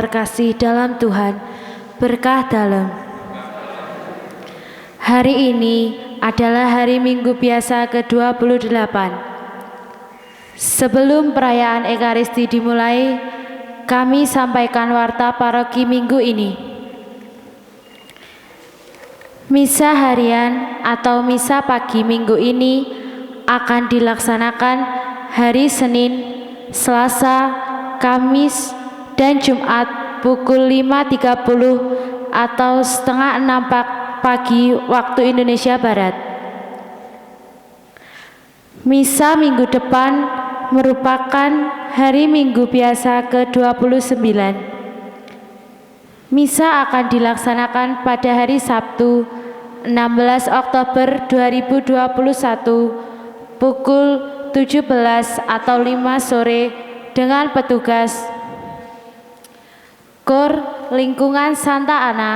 terkasih dalam Tuhan, berkah dalam. Hari ini adalah hari Minggu biasa ke-28. Sebelum perayaan Ekaristi dimulai, kami sampaikan warta paroki minggu ini. Misa harian atau misa pagi minggu ini akan dilaksanakan hari Senin, Selasa, Kamis, dan Jumat pukul 5.30 atau setengah 6 pagi waktu Indonesia Barat. Misa minggu depan merupakan hari Minggu biasa ke-29. Misa akan dilaksanakan pada hari Sabtu 16 Oktober 2021 pukul 17 atau 5 sore dengan petugas Kor Lingkungan Santa Ana,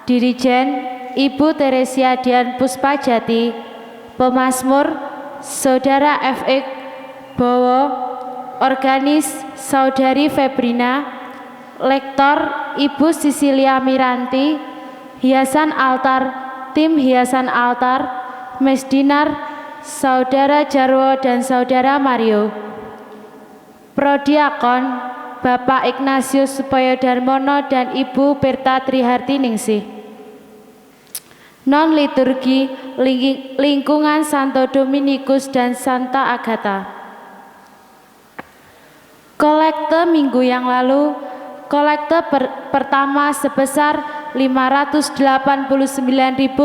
Dirijen Ibu Teresia Dian Puspajati, Pemazmur Saudara F.X. Bowo, Organis Saudari Febrina, Lektor Ibu Sisilia Miranti, Hiasan Altar Tim Hiasan Altar, Mesdinar Saudara Jarwo dan Saudara Mario, Prodiakon Bapak Ignatius Supoyo Darmono dan Ibu Berta Triharti Ningsih. Non liturgi lingkungan Santo Dominikus dan Santa Agatha. Kolekte minggu yang lalu, kolekte pertama sebesar Rp589.000,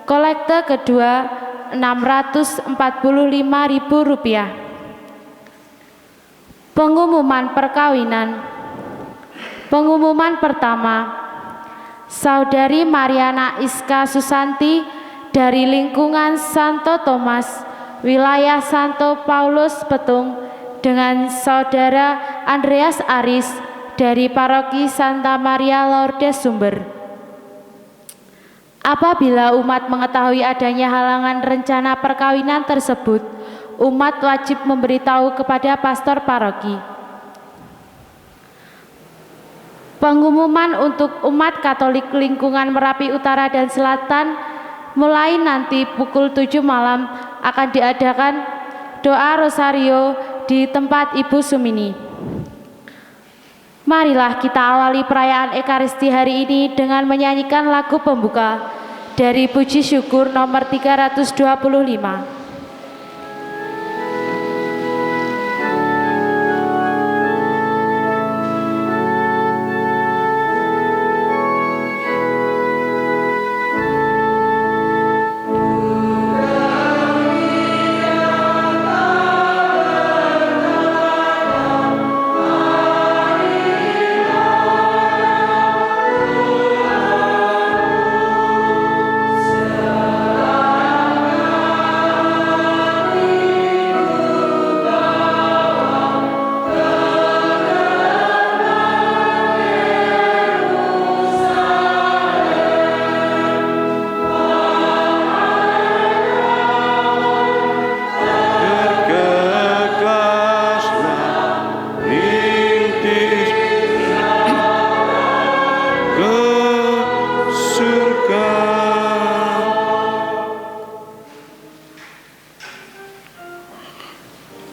kolekte kedua Rp645.000. Pengumuman perkawinan. Pengumuman pertama, Saudari Mariana Iska Susanti dari lingkungan Santo Thomas, wilayah Santo Paulus Petung, dengan Saudara Andreas Aris dari Paroki Santa Maria Lourdes Sumber. Apabila umat mengetahui adanya halangan rencana perkawinan tersebut, umat wajib memberitahu kepada pastor paroki. Pengumuman untuk umat Katolik lingkungan Merapi Utara dan Selatan mulai nanti pukul 7 malam akan diadakan doa rosario di tempat Ibu Sumini. Marilah kita awali perayaan Ekaristi hari ini dengan menyanyikan lagu pembuka dari Puji Syukur nomor 325.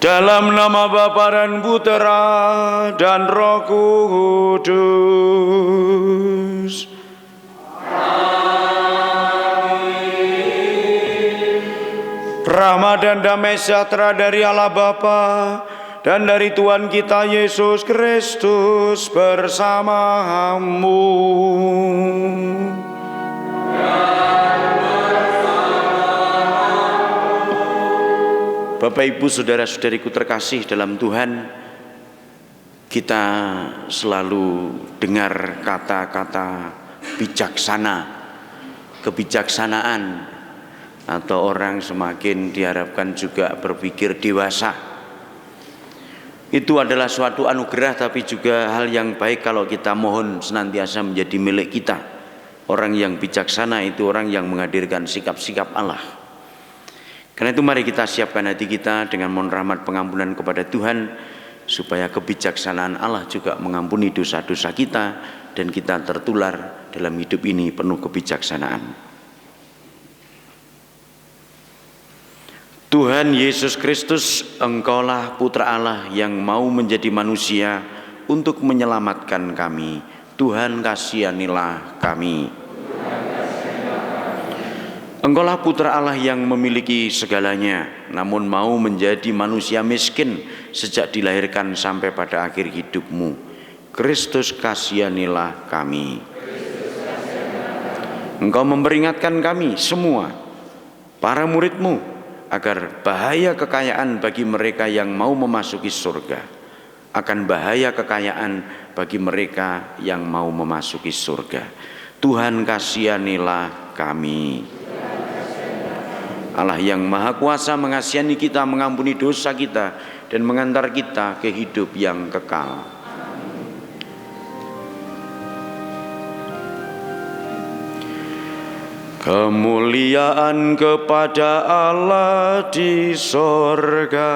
Dalam nama Bapa dan Putera dan Roh Kudus. Amin. Rahmat dan damai sejahtera dari Allah Bapa dan dari Tuhan kita Yesus Kristus bersamamu. Bapak Ibu saudara-saudariku terkasih dalam Tuhan, kita selalu dengar kata-kata bijaksana, kebijaksanaan, atau orang semakin diharapkan juga berpikir dewasa. Itu adalah suatu anugerah, tapi juga hal yang baik kalau kita mohon senantiasa menjadi milik kita. Orang yang bijaksana itu orang yang menghadirkan sikap-sikap Allah. Karena itu mari kita siapkan hati kita dengan mohon rahmat pengampunan kepada Tuhan, supaya kebijaksanaan Allah juga mengampuni dosa-dosa kita dan kita tertular dalam hidup ini penuh kebijaksanaan. Tuhan Yesus Kristus, Engkaulah Putra Allah yang mau menjadi manusia untuk menyelamatkan kami. Tuhan, kasihanilah kami. Engkaulah Putra Allah yang memiliki segalanya, namun mau menjadi manusia miskin sejak dilahirkan sampai pada akhir hidupmu. Kristus, kasihanilah kami. Engkau memperingatkan kami semua, para murid-Mu, agar bahaya kekayaan bagi mereka yang mau memasuki surga akan bahaya kekayaan bagi mereka yang mau memasuki surga. Tuhan, kasihanilah kami. Allah yang Maha Kuasa mengasihani kita, mengampuni dosa kita, dan mengantar kita ke hidup yang kekal. Kemuliaan kepada Allah di sorga,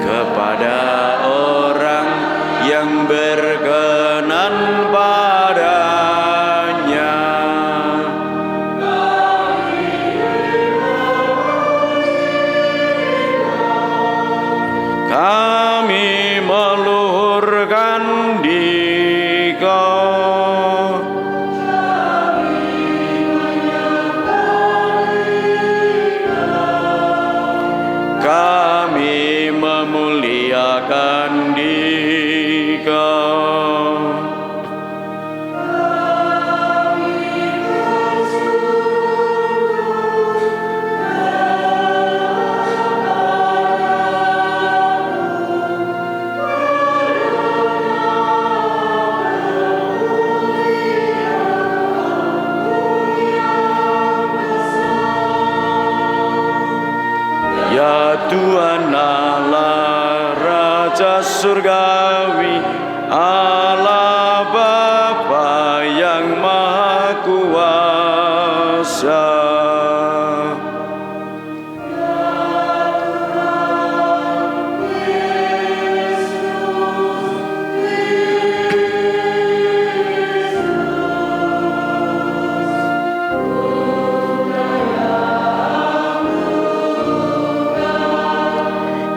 kepada orang yang berkenan padanya. Kami meluhurkan Dikau, kami memuliakan Dikau. Ya Tuhan Allah, Raja Surgawi, Allah Bapa yang Maha Kuasa.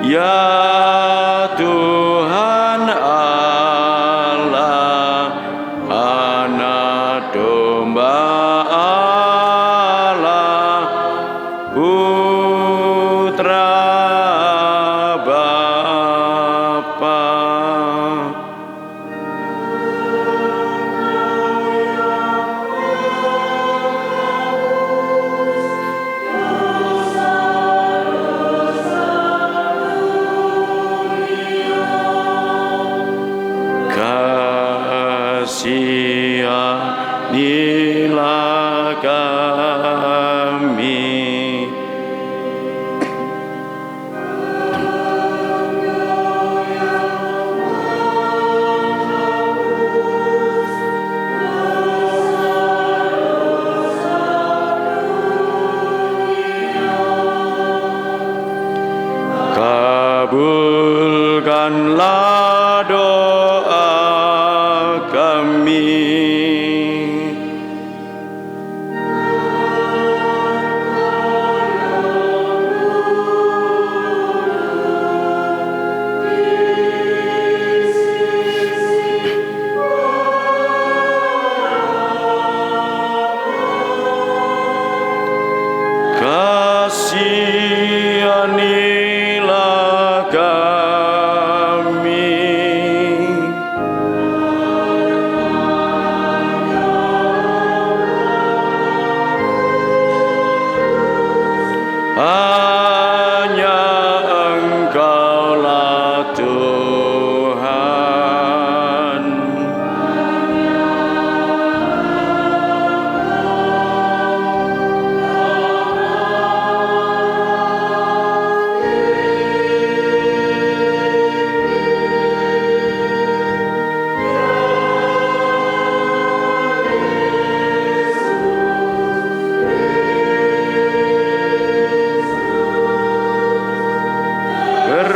Ya Tuhan Allah, Anak Domba Allah, Putra Bapa. Kasihanilah kami.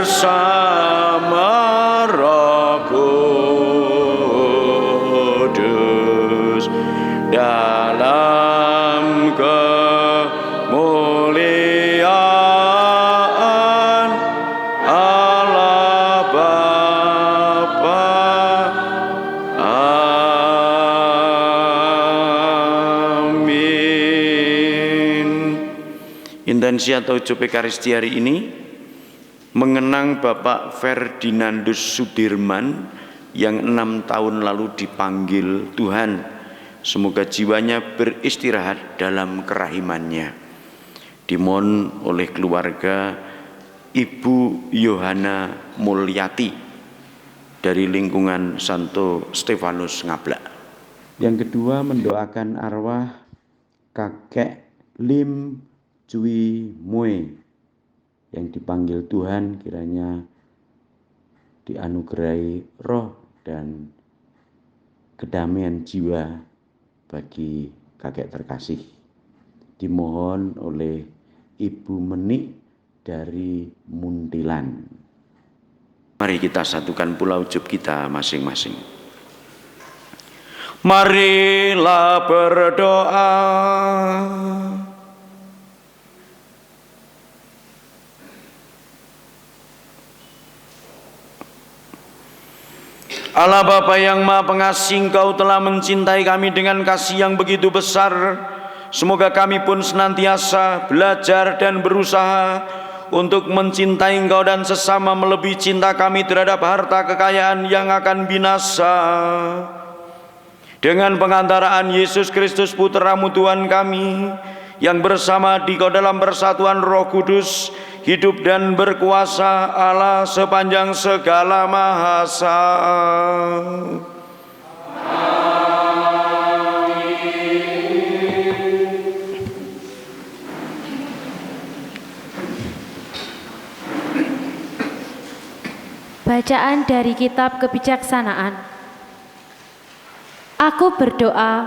bersama Roh Kudus dalam kemuliaan Allah Bapa. Amin. Intensi atau Jope Ekaristi hari ini mengenang Bapak Ferdinandus Sudirman yang 6 tahun lalu dipanggil Tuhan. Semoga jiwanya beristirahat dalam kerahimannya. Dimohon oleh keluarga Ibu Yohana Mulyati dari lingkungan Santo Stefanus Ngablak. Yang kedua, mendoakan arwah kakek Lim Cui Mue yang dipanggil Tuhan, kiranya dianugerahi roh dan kedamaian jiwa bagi kakek terkasih. Dimohon oleh Ibu Menik dari Muntilan. Mari kita satukan pulau ujub kita masing-masing. Marilah berdoa. Allah Bapa yang Maha Pengasih, Engkau telah mencintai kami dengan kasih yang begitu besar. Semoga kami pun senantiasa belajar dan berusaha untuk mencintai Engkau dan sesama melebihi cinta kami terhadap harta kekayaan yang akan binasa. Dengan pengantaraan Yesus Kristus Putra-Mu Tuhan kami, yang bersama di dalam persatuan Roh Kudus, hidup dan berkuasa Allah sepanjang segala masa. Bacaan dari Kitab Kebijaksanaan. Aku berdoa,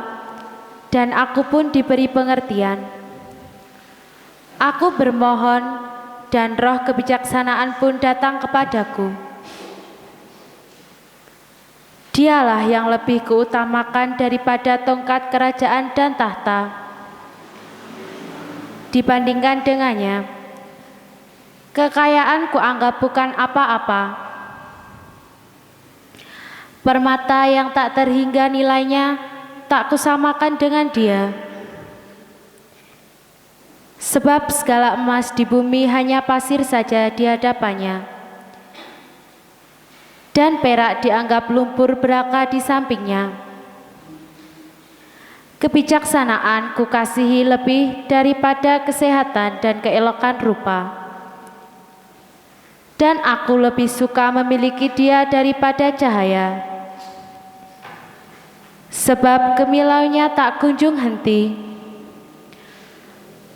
dan aku pun diberi pengertian. Aku bermohon, dan roh kebijaksanaan pun datang kepadaku. Dialah yang lebih kuutamakan daripada tongkat kerajaan dan tahta. Dibandingkan dengannya, kekayaan kuanggap bukan apa-apa. Permata yang tak terhingga nilainya, tak kusamakan dengan dia. Sebab segala emas di bumi hanya pasir saja di hadapannya, dan perak dianggap lumpur belaka di sampingnya. Kebijaksanaan kukasihi lebih daripada kesehatan dan keelokan rupa, dan aku lebih suka memiliki dia daripada cahaya. Sebab kemilaunya tak kunjung henti.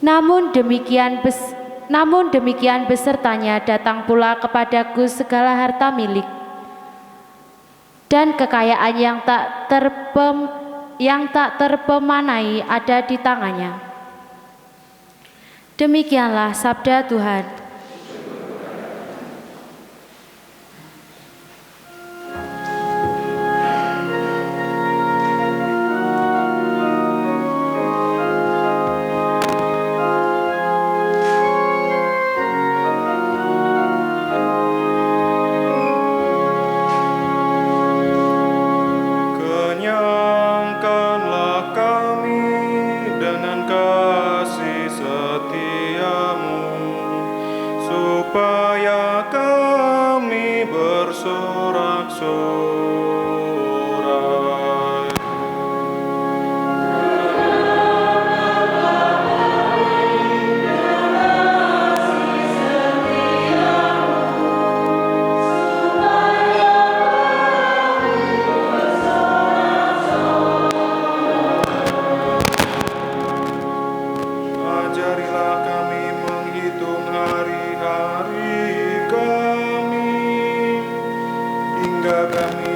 Namun demikian besertanya datang pula kepadaku segala harta milik dan kekayaan yang tak terpemanai ada di tangannya. Demikianlah sabda Tuhan. Kami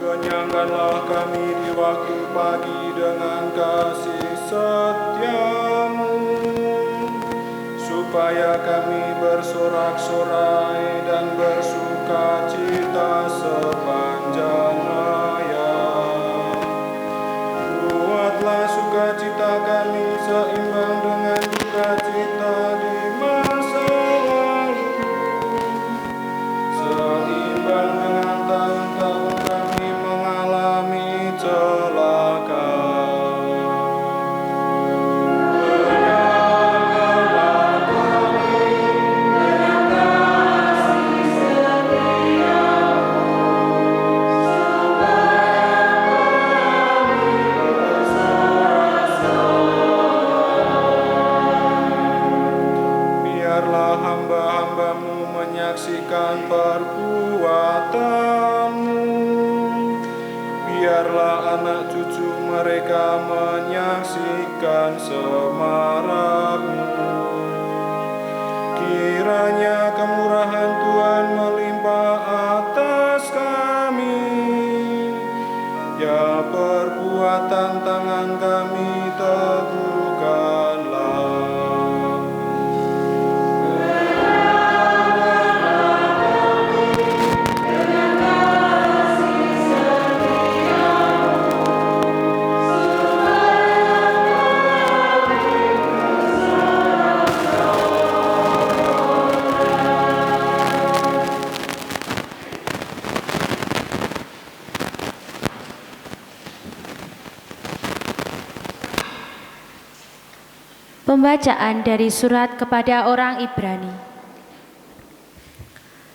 Kenyangkanlah kami di waktu pagi dengan kasih setia-Mu, supaya kami bersorak-sorai dan bersuka cita sepanjang hayat. Buatlah sukacita kami seimbang dengan sukacita di masa lalu, seimbang dengan tahun-tahun kami mengalami celaka. Biarlah hamba-hamba-Mu menyaksikan perbuatan-Mu. Biarlah anak cucu mereka menyaksikan semarak-Mu. Kiranya kemurahan Tuhan melimpah atas kami, ya perbuatan tangan kami teguhkanlah. Pembacaan dari surat kepada orang Ibrani.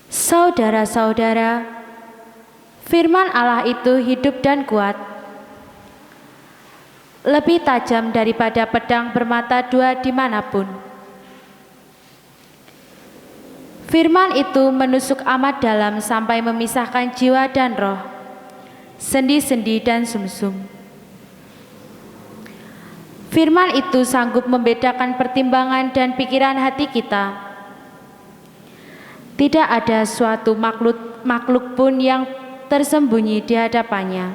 Saudara-saudara, firman Allah itu hidup dan kuat, lebih tajam daripada pedang bermata dua dimanapun. Firman itu menusuk amat dalam sampai memisahkan jiwa dan roh, sendi-sendi dan sumsum. Firman itu sanggup membedakan pertimbangan dan pikiran hati kita. Tidak ada suatu makhluk pun yang tersembunyi di hadapannya.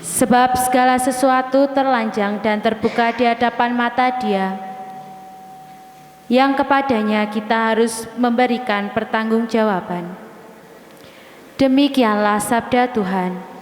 Sebab segala sesuatu terlanjang dan terbuka di hadapan mata Dia, yang kepadanya kita harus memberikan pertanggungjawaban. Demikianlah sabda Tuhan.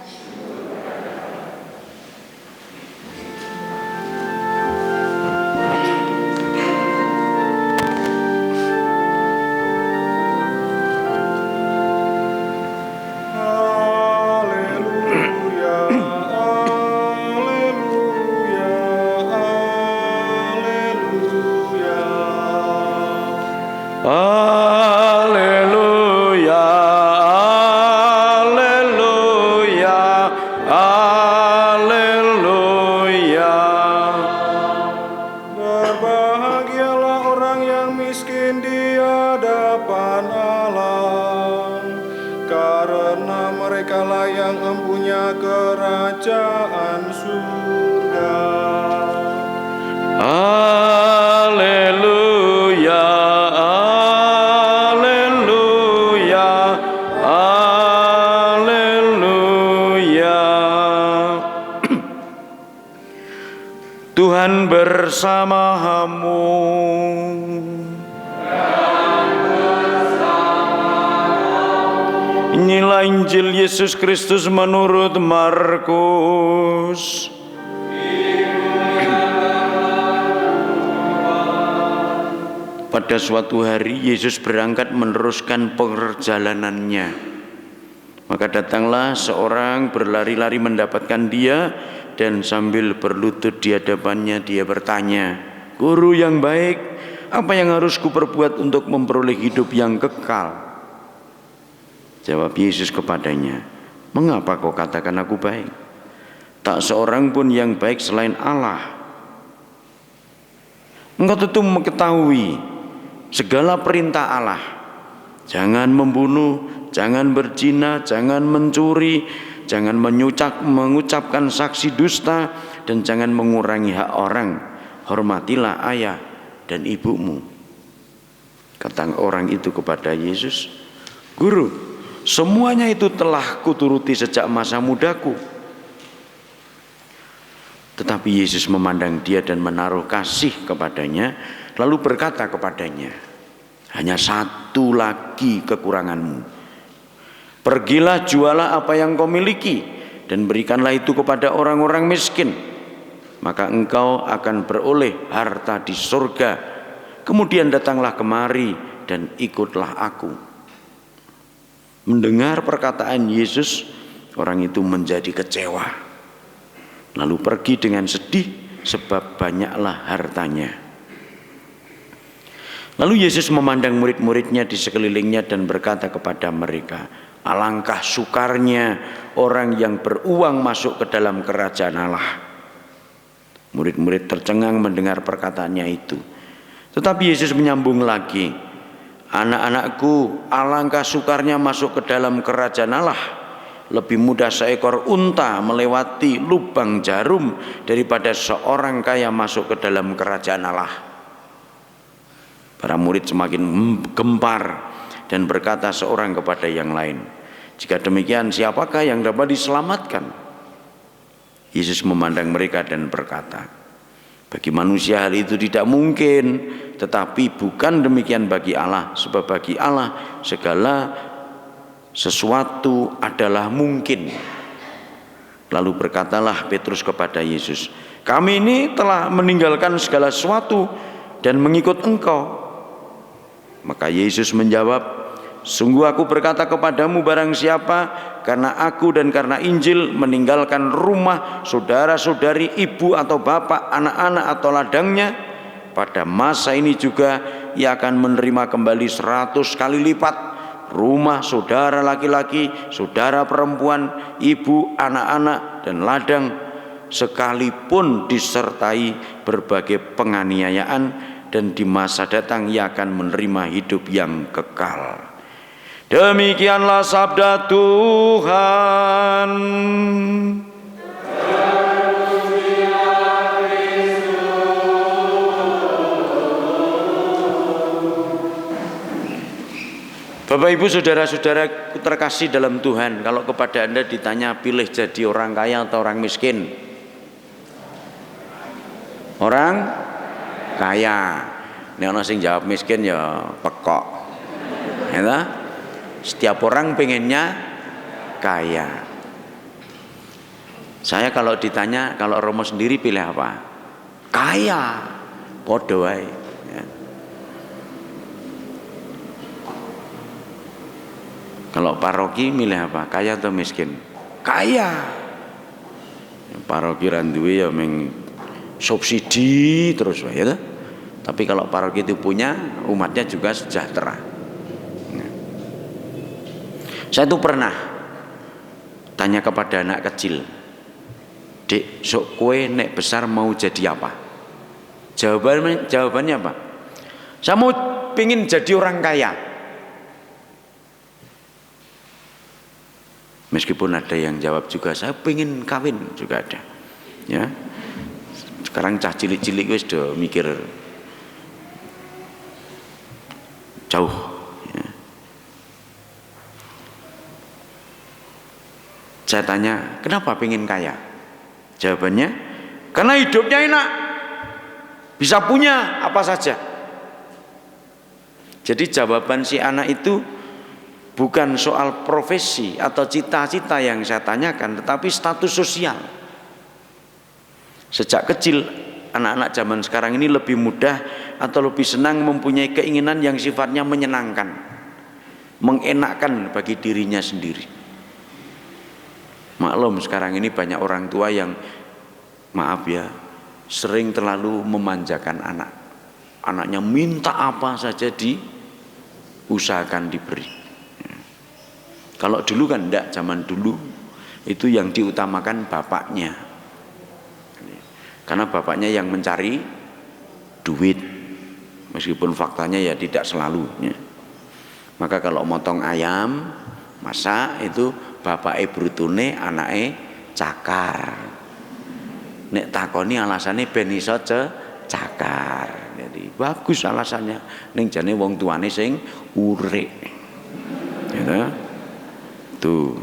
Kerajaan surga. Haleluya, haleluya, haleluya. Tuhan bersamamu. Inilah Injil Yesus Kristus menurut Markus. Pada suatu hari Yesus berangkat meneruskan perjalanannya. Maka datanglah seorang berlari-lari mendapatkan Dia, dan sambil berlutut di hadapannya Dia bertanya, "Guru yang baik, apa yang harus kuperbuat untuk memperoleh hidup yang kekal?" Jawab Yesus kepadanya, "Mengapa kau katakan aku baik? Tak seorang pun yang baik selain Allah. Engkau tentu mengetahui segala perintah Allah. Jangan membunuh, jangan berzina, jangan mencuri, jangan mengucapkan saksi dusta, dan jangan mengurangi hak orang. Hormatilah ayah dan ibumu." Kata orang itu kepada Yesus, "Guru, Semuanya itu telah kuturuti sejak masa mudaku. Tetapi Yesus memandang dia dan menaruh kasih kepadanya, lalu berkata kepadanya, hanya satu lagi kekuranganmu. Pergilah, jualah apa yang kau miliki dan berikanlah itu kepada orang-orang miskin, maka engkau akan beroleh harta di surga. Kemudian datanglah kemari dan ikutlah aku. Mendengar perkataan Yesus, orang itu menjadi kecewa, lalu pergi dengan sedih sebab banyaklah hartanya. Lalu Yesus memandang murid-muridnya di sekelilingnya dan berkata kepada mereka, alangkah sukarnya orang yang beruang masuk ke dalam kerajaan Allah. Murid-murid tercengang mendengar perkataannya itu. Tetapi Yesus menyambung lagi, anak-anakku, alangkah sukarnya masuk ke dalam kerajaan Allah. Lebih mudah seekor unta melewati lubang jarum daripada seorang kaya masuk ke dalam kerajaan Allah. Para murid semakin gempar dan berkata seorang kepada yang lain, jika demikian siapakah yang dapat diselamatkan? Yesus memandang mereka dan berkata, bagi manusia hal itu tidak mungkin, tetapi bukan demikian bagi Allah, sebab bagi Allah segala sesuatu adalah mungkin. Lalu berkatalah Petrus kepada Yesus, kami ini telah meninggalkan segala sesuatu dan mengikut engkau. Maka Yesus menjawab, sungguh aku berkata kepadamu, barang siapa karena aku dan karena Injil meninggalkan rumah, saudara-saudari, ibu atau bapak, anak-anak atau ladangnya, pada masa ini juga ia akan menerima kembali 100 kali lipat rumah, saudara laki-laki, saudara perempuan, ibu, anak-anak, dan ladang, sekalipun disertai berbagai penganiayaan, dan di masa datang ia akan menerima hidup yang kekal. Demikianlah sabda Tuhan. Bapak Ibu saudara-saudara terkasih dalam Tuhan, kalau kepada Anda ditanya pilih jadi orang kaya atau orang miskin? Orang kaya. Nek ana sing jawab miskin ya pekok. Ya, setiap orang pengennya kaya. Saya kalau ditanya, kalau Romo sendiri pilih apa? Kaya. Podo wae. Ya. Kalau paroki milih apa? Kaya atau miskin? Kaya. Paroki randuwe ya meng subsidi terus ya. Tapi kalau paroki itu punya, umatnya juga sejahtera. Saya tuh pernah tanya kepada anak kecil, Dek, sok kue nek besar mau jadi apa? Jawabannya apa? Saya mau pingin jadi orang kaya. Meskipun ada yang jawab juga, saya pengen kawin, juga ada. Ya, sekarang cah cilik-cilik wis do mikir jauh. Ya. Saya tanya, kenapa pengen kaya? Jawabannya, karena hidupnya enak, bisa punya apa saja. Jadi jawaban si anak itu bukan soal profesi atau cita-cita yang saya tanyakan, tetapi status sosial. Sejak kecil, anak-anak zaman sekarang ini lebih mudah atau lebih senang mempunyai keinginan yang sifatnya menyenangkan, mengenakkan bagi dirinya sendiri. Maklum sekarang ini banyak orang tua yang, maaf ya, sering terlalu memanjakan anak. Anaknya minta apa saja diusahakan diberi. Kalau dulu kan enggak, zaman dulu itu yang diutamakan bapaknya, karena bapaknya yang mencari duit, meskipun faktanya ya tidak selalu ya. Maka kalau motong ayam masak itu bapake brutune, anake cakar. Nek takoni alasane ben iso cakar. Jadi bagus alasannya, ning jane wong tuane sing urik. Gitu. Itu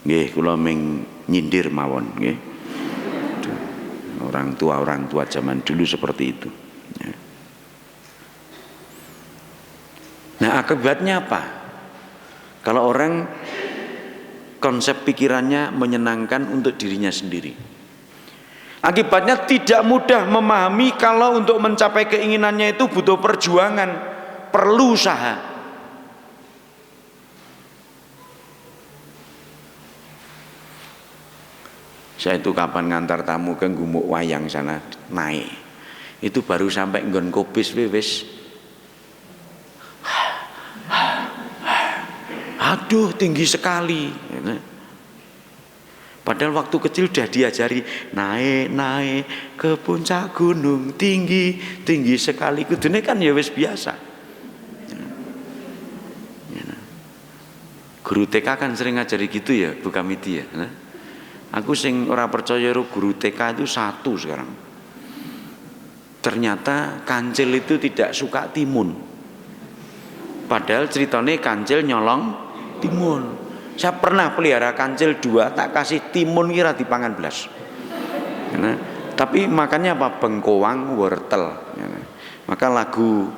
nggih kula ming nyindir mawon nggih. Orang tua zaman dulu seperti itu. Ya. Nah, akibatnya apa? Kalau orang konsep pikirannya menyenangkan untuk dirinya sendiri, akibatnya tidak mudah memahami kalau untuk mencapai keinginannya itu butuh perjuangan, perlu usaha. Saya itu kapan ngantar tamu ke Gumuk Wayang sana naik, itu baru sampai nggon Kobis wis aduh tinggi sekali. Padahal waktu kecil sudah diajari naik ke puncak gunung tinggi sekali. Kudune kan ya wis biasa. Guru TK kan sering ngajari gitu ya, Bu Kamiti ya. Aku sing ora percaya guru TK itu satu sekarang. Ternyata kancil itu tidak suka timun. Padahal ceritanya kancil nyolong timun. Saya pernah pelihara kancil 2, tak kasih timun kira dipangan belas. Tapi makannya apa? Bengkoang, wortel. Maka lagu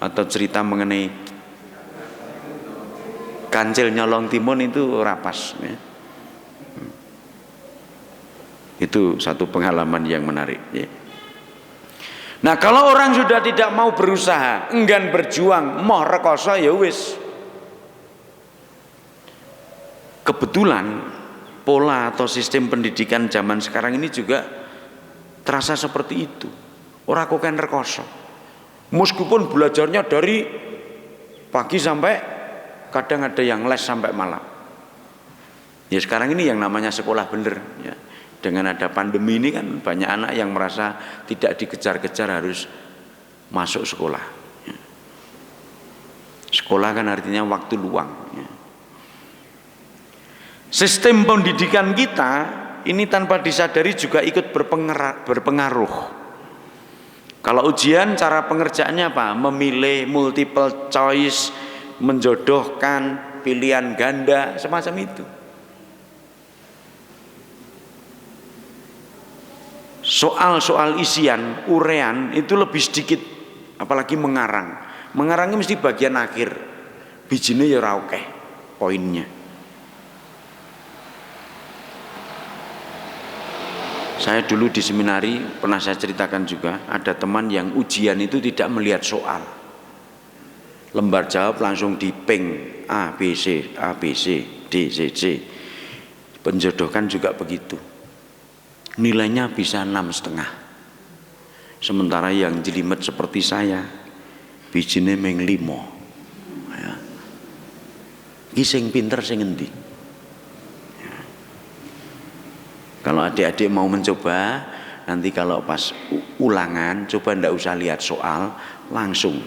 atau cerita mengenai kancil nyolong timun itu ora pas. Itu satu pengalaman yang menarik. Nah, kalau orang sudah tidak mau berusaha, enggan berjuang, moh rekoso ya wis. Kebetulan pola atau sistem pendidikan zaman sekarang ini juga terasa seperti itu. Ora kok kan rekoso. Meskipun belajarnya dari pagi sampai kadang ada yang les sampai malam. Ya sekarang ini yang namanya sekolah bener ya. Dengan ada pandemi ini kan banyak anak yang merasa tidak dikejar-kejar harus masuk sekolah. Sekolah kan artinya waktu luang. Sistem pendidikan kita ini tanpa disadari juga ikut berpengaruh. Kalau ujian cara pengerjaannya apa? Memilih multiple choice, menjodohkan, pilihan ganda, semacam itu. Soal-soal isian, urean itu lebih sedikit, apalagi mengarang. Mengarangnya mesti bagian akhir. Bijine ya ora akeh poinnya. Saya dulu di seminari pernah saya ceritakan juga, ada teman yang ujian itu tidak melihat soal. Lembar jawab langsung diping A, B, C, D, C, C. Penjodohkan juga begitu. Nilainya bisa 6,5. Sementara yang jelimet seperti saya bijine meng 5 ya. Iki sing pinter sing endi ya. Kalau adik-adik mau mencoba nanti kalau pas ulangan coba ndak usah lihat soal, langsung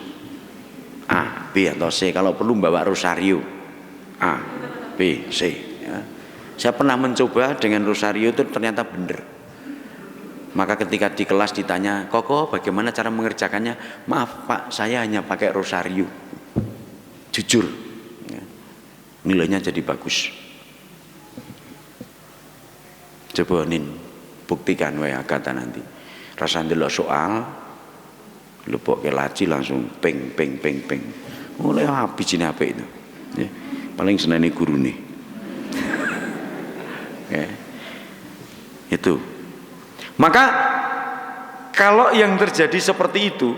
A, B atau C, kalau perlu bawa rosario A, B, C ya. Saya pernah mencoba dengan rosario itu ternyata benar. Maka ketika di kelas ditanya, Koko bagaimana cara mengerjakannya? Maaf Pak, saya hanya pakai rosario. Jujur ya. Nilainya jadi bagus. Coba Nin buktikan wae kata nanti. Rasa ndelok soal lepok ke laci langsung ping. Mulai habis ini apa itu ya. Paling seneni guru nih ya. Itu. Maka kalau yang terjadi seperti itu,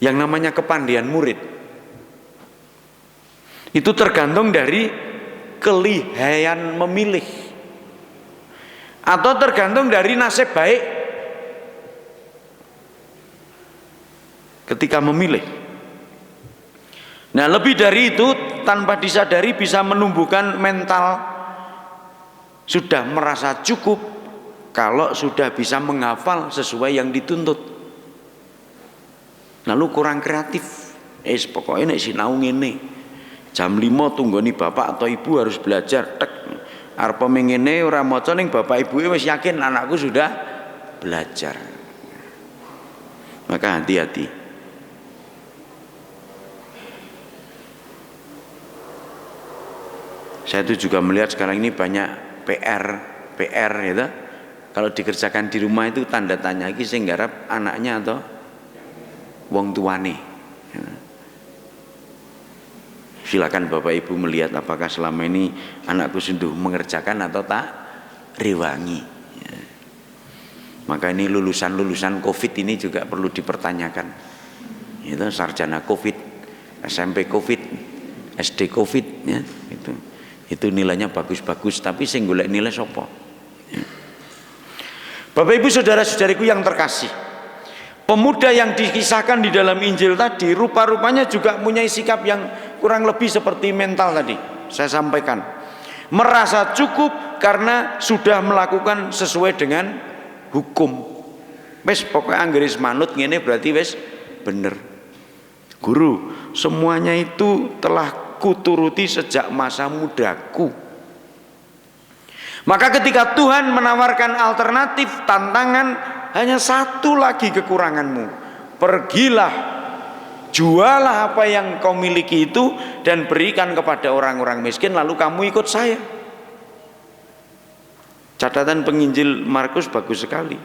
yang namanya kepandian murid itu tergantung dari kelihayan memilih atau tergantung dari nasib baik ketika memilih. Nah, lebih dari itu tanpa disadari bisa menumbuhkan mental sudah merasa cukup kalau sudah bisa menghafal sesuai yang dituntut. Lalu kurang kreatif. Pokoknya nek sinau ngene. Jam 5 tunggoni bapak atau ibu harus belajar. Tek. Arep mengene ora maca ning bapak ibuke wis yakin anakku sudah belajar. Maka hati-hati. Saya itu juga melihat sekarang ini banyak PR gitu. Kalau dikerjakan di rumah itu tanda tanya iki sing garap anaknya atau wong tuane. Silakan Bapak Ibu melihat apakah selama ini anakku sudah mengerjakan atau tak rewangi. Maka ini lulusan COVID ini juga perlu dipertanyakan. Itu sarjana COVID, SMP COVID, SD COVID ya, itu nilainya bagus-bagus tapi sing golek nilai sopo. Ya. Bapak Ibu saudara-saudariku yang terkasih, pemuda yang dikisahkan di dalam Injil tadi rupa-rupanya juga punya sikap yang kurang lebih seperti mental tadi saya sampaikan. Merasa cukup karena sudah melakukan sesuai dengan hukum. Wes pokoknya anggeris manut ngene berarti wes bener. Guru, semuanya itu telah kuturuti sejak masa mudaku. Maka ketika Tuhan menawarkan alternatif, tantangan, hanya satu lagi kekuranganmu. Pergilah, jualah apa yang kau miliki itu dan berikan kepada orang-orang miskin, lalu kamu ikut saya. Catatan penginjil Markus bagus sekali.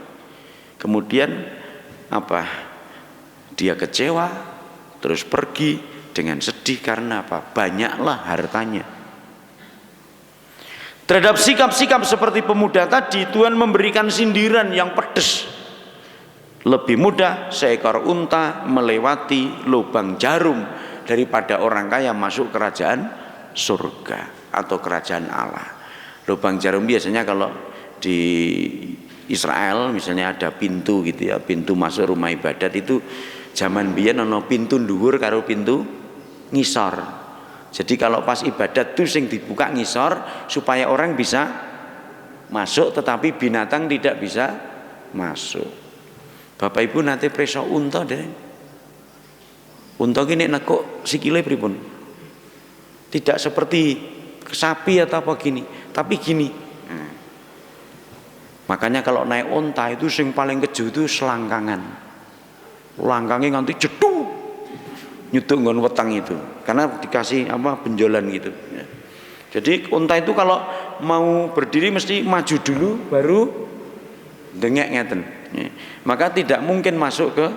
Kemudian apa? Dia kecewa, terus pergi dengan sedih karena apa? Banyaklah hartanya. Terhadap sikap-sikap seperti pemuda tadi, Tuhan memberikan sindiran yang pedas. Lebih mudah seekor unta melewati lubang jarum daripada orang kaya masuk kerajaan surga atau kerajaan Allah. Lubang jarum biasanya kalau di Israel misalnya ada pintu gitu ya, pintu masuk rumah ibadat itu zaman biyen ana pintu dhuwur karo pintu ngisor. Jadi kalau pas ibadat tuh sing dibuka ngisor supaya orang bisa masuk tetapi binatang tidak bisa masuk. Bapak Ibu nanti preso unta deh. Unta gini nekuk sikile pripun? Tidak seperti sapi atau apa gini, tapi gini. Makanya kalau naik unta itu sing paling keju itu selangkangan. Langkangnya nganti jeduk. Nyutuk nggon wetang itu. Karena dikasih apa benjolan gitu. Jadi unta itu kalau mau berdiri mesti maju dulu baru dengek ngeten. Maka tidak mungkin masuk ke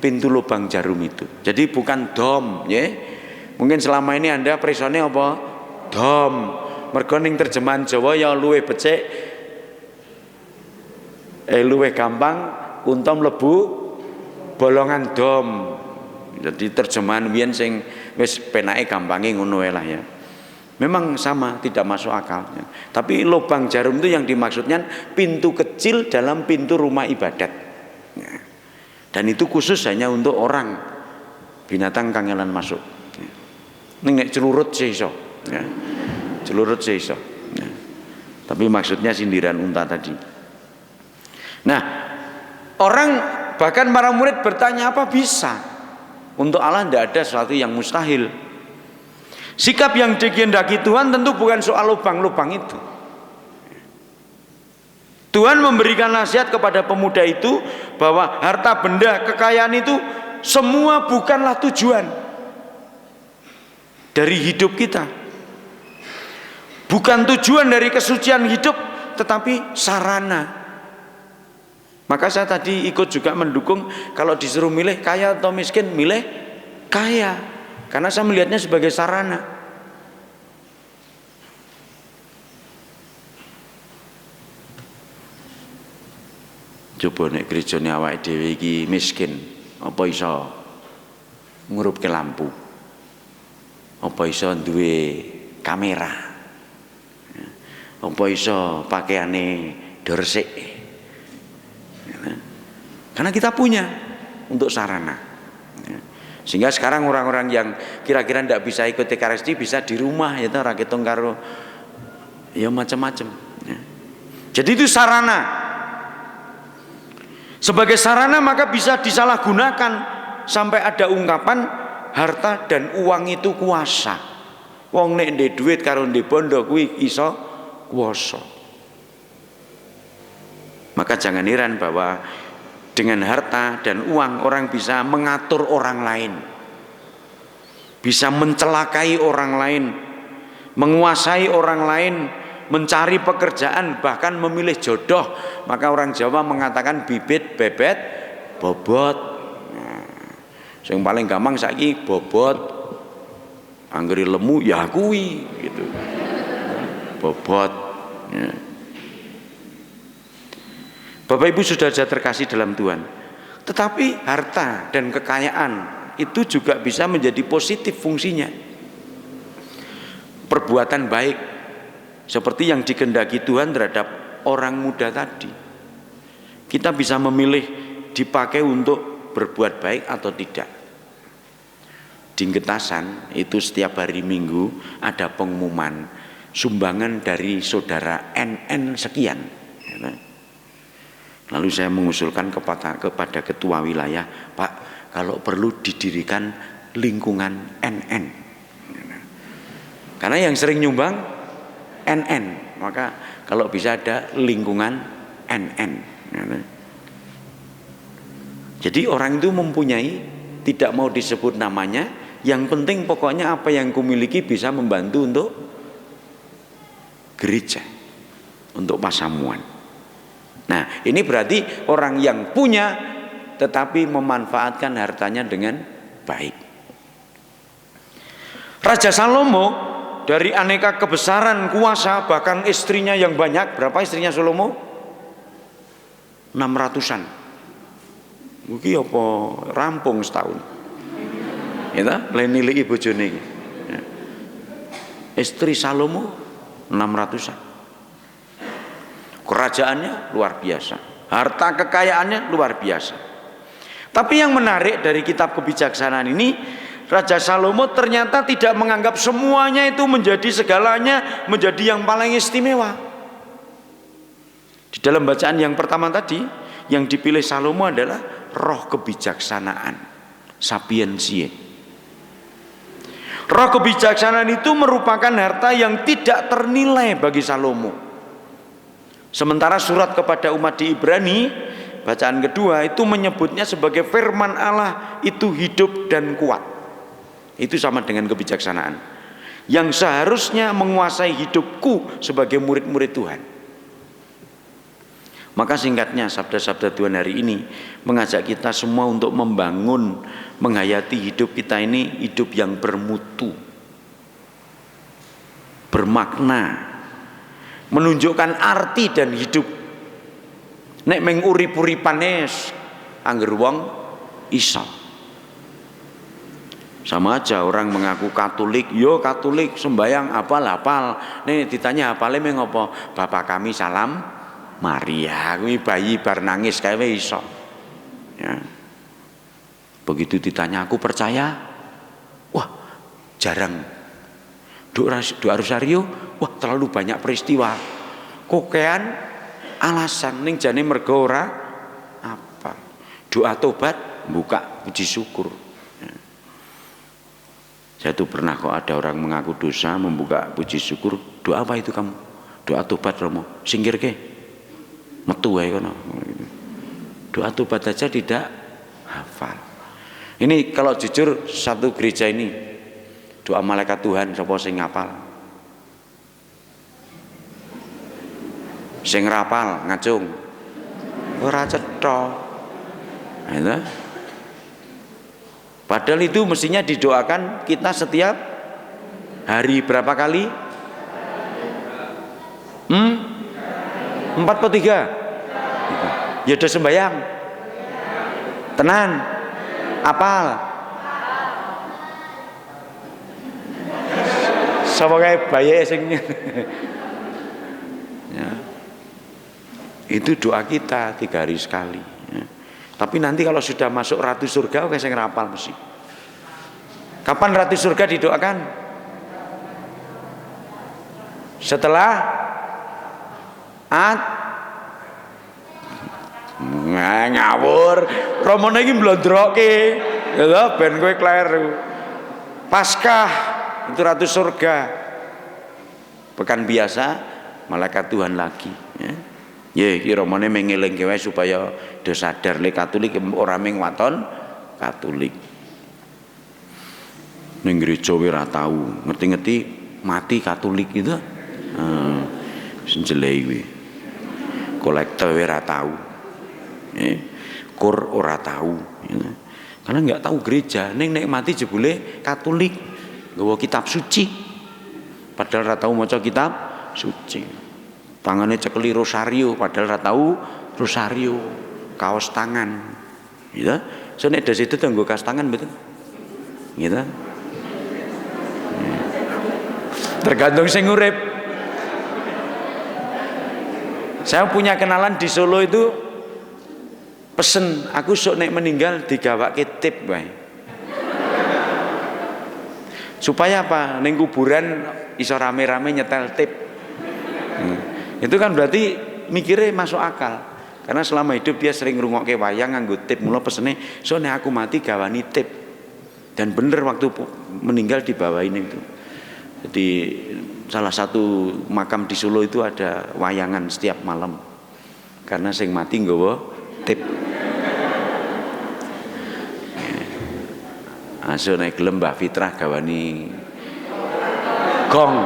pintu lubang jarum itu. Jadi bukan dom, ya. Mungkin selama ini Anda presone apa? Dom. Mergo ning terjemahan Jawa ya luwih becik, luwih gampang unta mlebu bolongan dom. Jadi terjemahan biyen sing wis penake gampange ngono wae lah ya. Memang sama, tidak masuk akal. Tapi lubang jarum itu yang dimaksudnya pintu kecil dalam pintu rumah ibadat. Dan itu khusus hanya untuk orang, binatang kangelan masuk. Ini nek celurut sih iso. Celurut sih iso. Tapi maksudnya sindiran unta tadi. Nah, orang bahkan para murid bertanya apa bisa? Untuk Allah tidak ada sesuatu yang mustahil. Sikap yang dikehendaki Tuhan tentu bukan soal lubang-lubang itu. Tuhan memberikan nasihat kepada pemuda itu bahwa harta benda, kekayaan itu semua bukanlah tujuan dari hidup kita. Bukan tujuan dari kesucian hidup, tetapi sarana. Maka saya tadi ikut juga mendukung kalau disuruh milih kaya atau miskin, milih kaya. Karena saya melihatnya sebagai sarana. Coba nek gerejane awake dhewe iki miskin, apa iso ngurupke lampu? Apa iso duwe kamera? Apa iso pakaiane dorsik? Karena kita punya untuk sarana. Sehingga sekarang orang-orang yang kira-kira tidak bisa ikut TKRSD bisa di rumah ya ora ketung karo ya macam-macam. Jadi itu sarana. Sebagai sarana maka bisa disalahgunakan sampai ada ungkapan harta dan uang itu kuasa. Wong nek ndek duit karo ndek bondo kuwi iso kuwasa. Maka jangan heran bahwa dengan harta dan uang orang bisa mengatur orang lain, bisa mencelakai orang lain, menguasai orang lain, mencari pekerjaan, bahkan memilih jodoh. Maka orang Jawa mengatakan bibit, bebet, bobot. Yang paling gampang saiki bobot, anggere lemu ya kuwi gitu. Bobot. Ya. Bapak Ibu saudara terkasih dalam Tuhan, tetapi harta dan kekayaan itu juga bisa menjadi positif fungsinya. Perbuatan baik seperti yang dikehendaki Tuhan terhadap orang muda tadi, kita bisa memilih dipakai untuk berbuat baik atau tidak. Di Getasan itu setiap hari Minggu ada pengumuman sumbangan dari saudara NN sekian. Lalu saya mengusulkan kepada ketua wilayah, Pak, kalau perlu didirikan lingkungan NN. Karena yang sering nyumbang NN, maka kalau bisa ada lingkungan NN. Jadi orang itu mempunyai, tidak mau disebut namanya, yang penting pokoknya apa yang kumiliki bisa membantu untuk gereja, untuk pasamuan. Nah, ini berarti orang yang punya tetapi memanfaatkan hartanya dengan baik. Raja Salomo dari aneka kebesaran kuasa, bahkan istrinya yang banyak. Berapa istrinya Salomo? 600-an. Iki apa rampung setahun. Ya, leni-leni bojone iki. Istri Salomo 600-an. Kerajaannya luar biasa, harta kekayaannya luar biasa. Tapi yang menarik dari kitab kebijaksanaan ini, Raja Salomo ternyata tidak menganggap semuanya itu menjadi segalanya, menjadi yang paling istimewa. Di dalam bacaan yang pertama tadi, yang dipilih Salomo adalah roh kebijaksanaan, sapiensie. Roh kebijaksanaan itu merupakan harta yang tidak ternilai bagi Salomo. Sementara surat kepada umat di Ibrani, bacaan kedua itu menyebutnya sebagai firman Allah itu hidup dan kuat. Itu sama dengan kebijaksanaan yang seharusnya menguasai hidupku sebagai murid-murid Tuhan. Maka singkatnya sabda-sabda Tuhan hari ini mengajak kita semua untuk membangun, menghayati hidup kita ini hidup yang bermutu, bermakna, menunjukkan arti dan hidup. Nek meng urip-uripane angger wong iso. Sama aja orang mengaku Katolik, yo Katolik sembayang hafal. Nek ditanya hafale meng apa? Bapak kami salam Maria. Kuwi bayi bar nangis kae iso. Ya. Begitu ditanya aku percaya, wah jarang. Doa rosario, wah terlalu banyak peristiwa. Kokean alasan ning jane mergo ora apa. Doa tobat buka puji syukur. Saya tuh pernah kok ada orang mengaku dosa membuka puji syukur. Doa apa itu kamu? Doa tobat Romo. Singgir ke? Metu wae kono. Doa tobat aja tidak hafal. Ini kalau jujur satu gereja ini doa malaikat Tuhan sapa sing ngapal? Sing rapal ngacung. Ora cetha. Itu. Padahal itu mestinya didoakan kita setiap hari berapa kali? 4 atau 3? Ya udah sembahyang. Tenan. Apal. Sapa kae baye sing ya. Itu doa kita 3 hari sekali ya. Tapi nanti kalau sudah masuk ratu surga oke sing rapal mesti. Kapan ratu surga didoakan? Setelah ngawur romone iki mblondroke ya ben kowe kleru. Paskah itu ratu surga. Pekan biasa malaikat Tuhan lagi ya. Ya iki romone mengelingke wae supaya do sadar le Katolik ora ming waton Katolik. Ning gereja ora tau ngerti-ngerti mati Katolik itu. Senjelei kuwi. Kolektor ora tahu. Kur ora tahu. Karena nggak tahu gereja, nek mati jebule Katolik, nggawa kitab suci. Padahal ora tahu maca kitab suci. Tangane cekeli rosario, padahal ora tahu rosario, kaos tangan. Gitu. So nek das itu nggo kaos tangan betul. Gitu. Tergantung sing urip. Saya punya kenalan di Solo itu pesen aku sok nek meninggal digawake tip wae. Supaya apa? Ning kuburan iso rame-rame nyetel tip. Itu kan berarti mikirnya masuk akal. Karena selama hidup dia sering ngrungokke wayang nganggo tip, mula pesene sok nek aku mati gawani tip. Dan bener waktu meninggal dibawain itu. Jadi salah satu makam di Solo itu ada wayangan setiap malam. Karena sing mati nggawa tip. Aso nek gelem Mbah Fitrah gawani gong.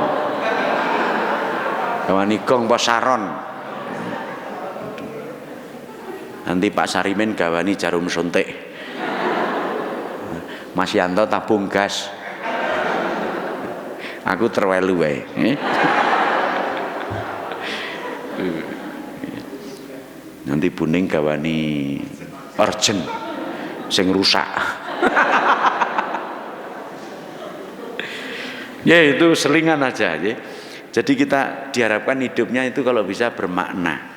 Gawani gong apa saron. Nanti Pak Sarimin gawani jarum suntik. Mas Yanto tabung gas. Aku terwelu wae. Nanti Buning gawani urgent sing rusak. Ya itu selingan aja ya. Jadi kita diharapkan hidupnya itu kalau bisa bermakna.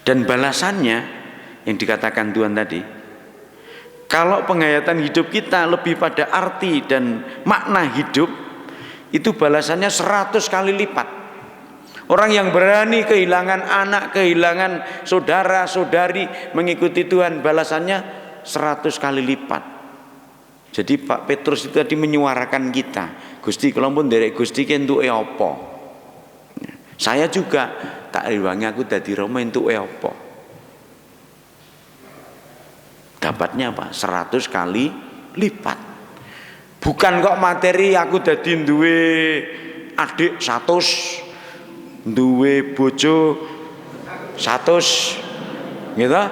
Dan balasannya yang dikatakan Tuhan tadi, kalau penghayatan hidup kita lebih pada arti dan makna hidup, itu balasannya 100 kali lipat. Orang yang berani kehilangan anak, kehilangan saudara, saudari, mengikuti Tuhan, balasannya 100 kali lipat. Jadi Pak Petrus itu tadi menyuarakan kita, Gusti kalau pun derek Gusti ki entuke apa? Saya juga tak rewangi aku dadi Roma entuke apa? Dapatnya apa? 100 kali lipat. Bukan kok materi aku dadi duwe adik 100, duwe bojo 100, gitu?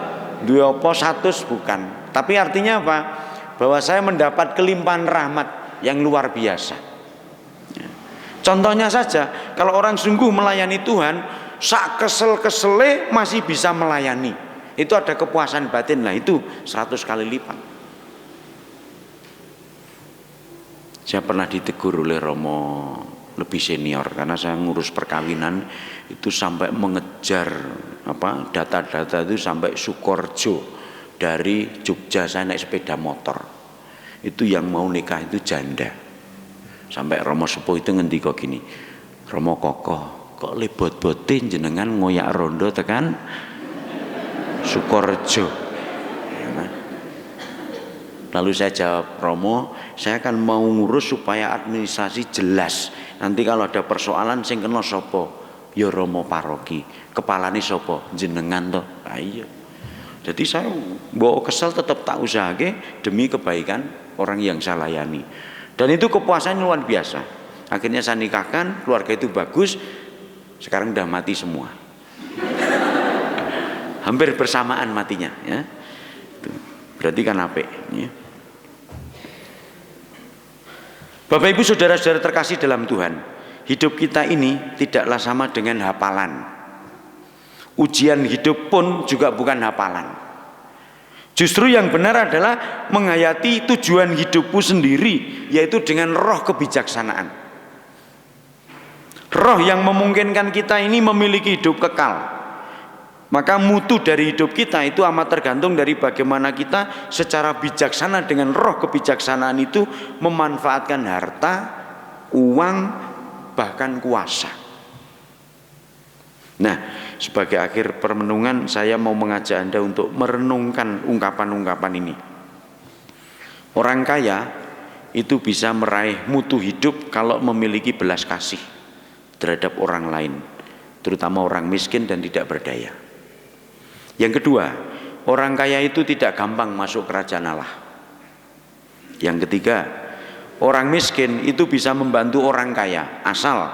Duwe apa 100 bukan. Tapi artinya apa? Bahwa saya mendapat kelimpahan rahmat yang luar biasa. Contohnya saja, kalau orang sungguh melayani Tuhan, sak kesel-kesele masih bisa melayani. Itu ada kepuasan batin lah, itu 100 kali lipat. Saya pernah ditegur oleh Romo lebih senior karena saya ngurus perkawinan itu sampai mengejar data-data itu sampai Sukorejo. Dari Jogja saya naik sepeda motor. Itu yang mau nikah itu janda. Sampai Romo Sepuh itu ngendika gini, Romo Kokoh, kok lebot-botin jenengan ngoyak rondo tekan Sukorejo. Lalu saya jawab, Romo, saya akan mau ngurus supaya administrasi jelas. Nanti kalau ada persoalan sing kena sapa? Ya Romo paroki. Kepalane sapa? Jenengan toh. Iya. Jadi saya bawa kesel tetap tak usahake demi kebaikan orang yang saya layani. Dan itu kepuasan luar biasa. Akhirnya saya nikahkan, keluarga itu bagus. Sekarang udah mati semua. Hampir bersamaan matinya, ya. Berarti kan apik, ya. Bapak Ibu saudara-saudara terkasih dalam Tuhan, hidup kita ini tidaklah sama dengan hafalan. Ujian hidup pun juga bukan hafalan. Justru yang benar adalah menghayati tujuan hidupku sendiri, yaitu dengan roh kebijaksanaan. Roh yang memungkinkan kita ini memiliki hidup kekal. Maka mutu dari hidup kita itu amat tergantung dari bagaimana kita secara bijaksana dengan roh kebijaksanaan itu memanfaatkan harta, uang, bahkan kuasa. Nah, sebagai akhir permenungan saya mau mengajak Anda untuk merenungkan ungkapan-ungkapan ini. Orang kaya itu bisa meraih mutu hidup kalau memiliki belas kasih terhadap orang lain, terutama orang miskin dan tidak berdaya. Yang kedua, orang kaya itu tidak gampang masuk kerajaan Allah. Yang ketiga, Orang miskin itu bisa membantu orang kaya asal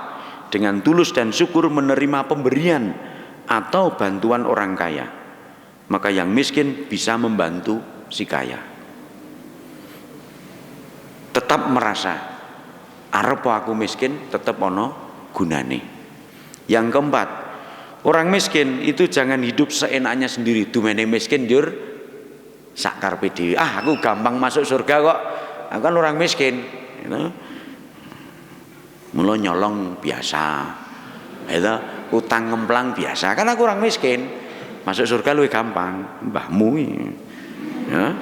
dengan tulus dan syukur menerima pemberian atau bantuan orang kaya. Maka yang miskin bisa membantu si kaya. Tetap merasa arep aku miskin tetap ono gunane. Yang keempat, orang miskin itu jangan hidup seenaknya sendiri. Dumene miskin jur sak karepe dhewe. Aku gampang masuk surga kok. Aku kan orang miskin, mula nyolong biasa, utang ngemplang biasa. Kan aku orang miskin, masuk surga lebih gampang. Mbahmu, ya.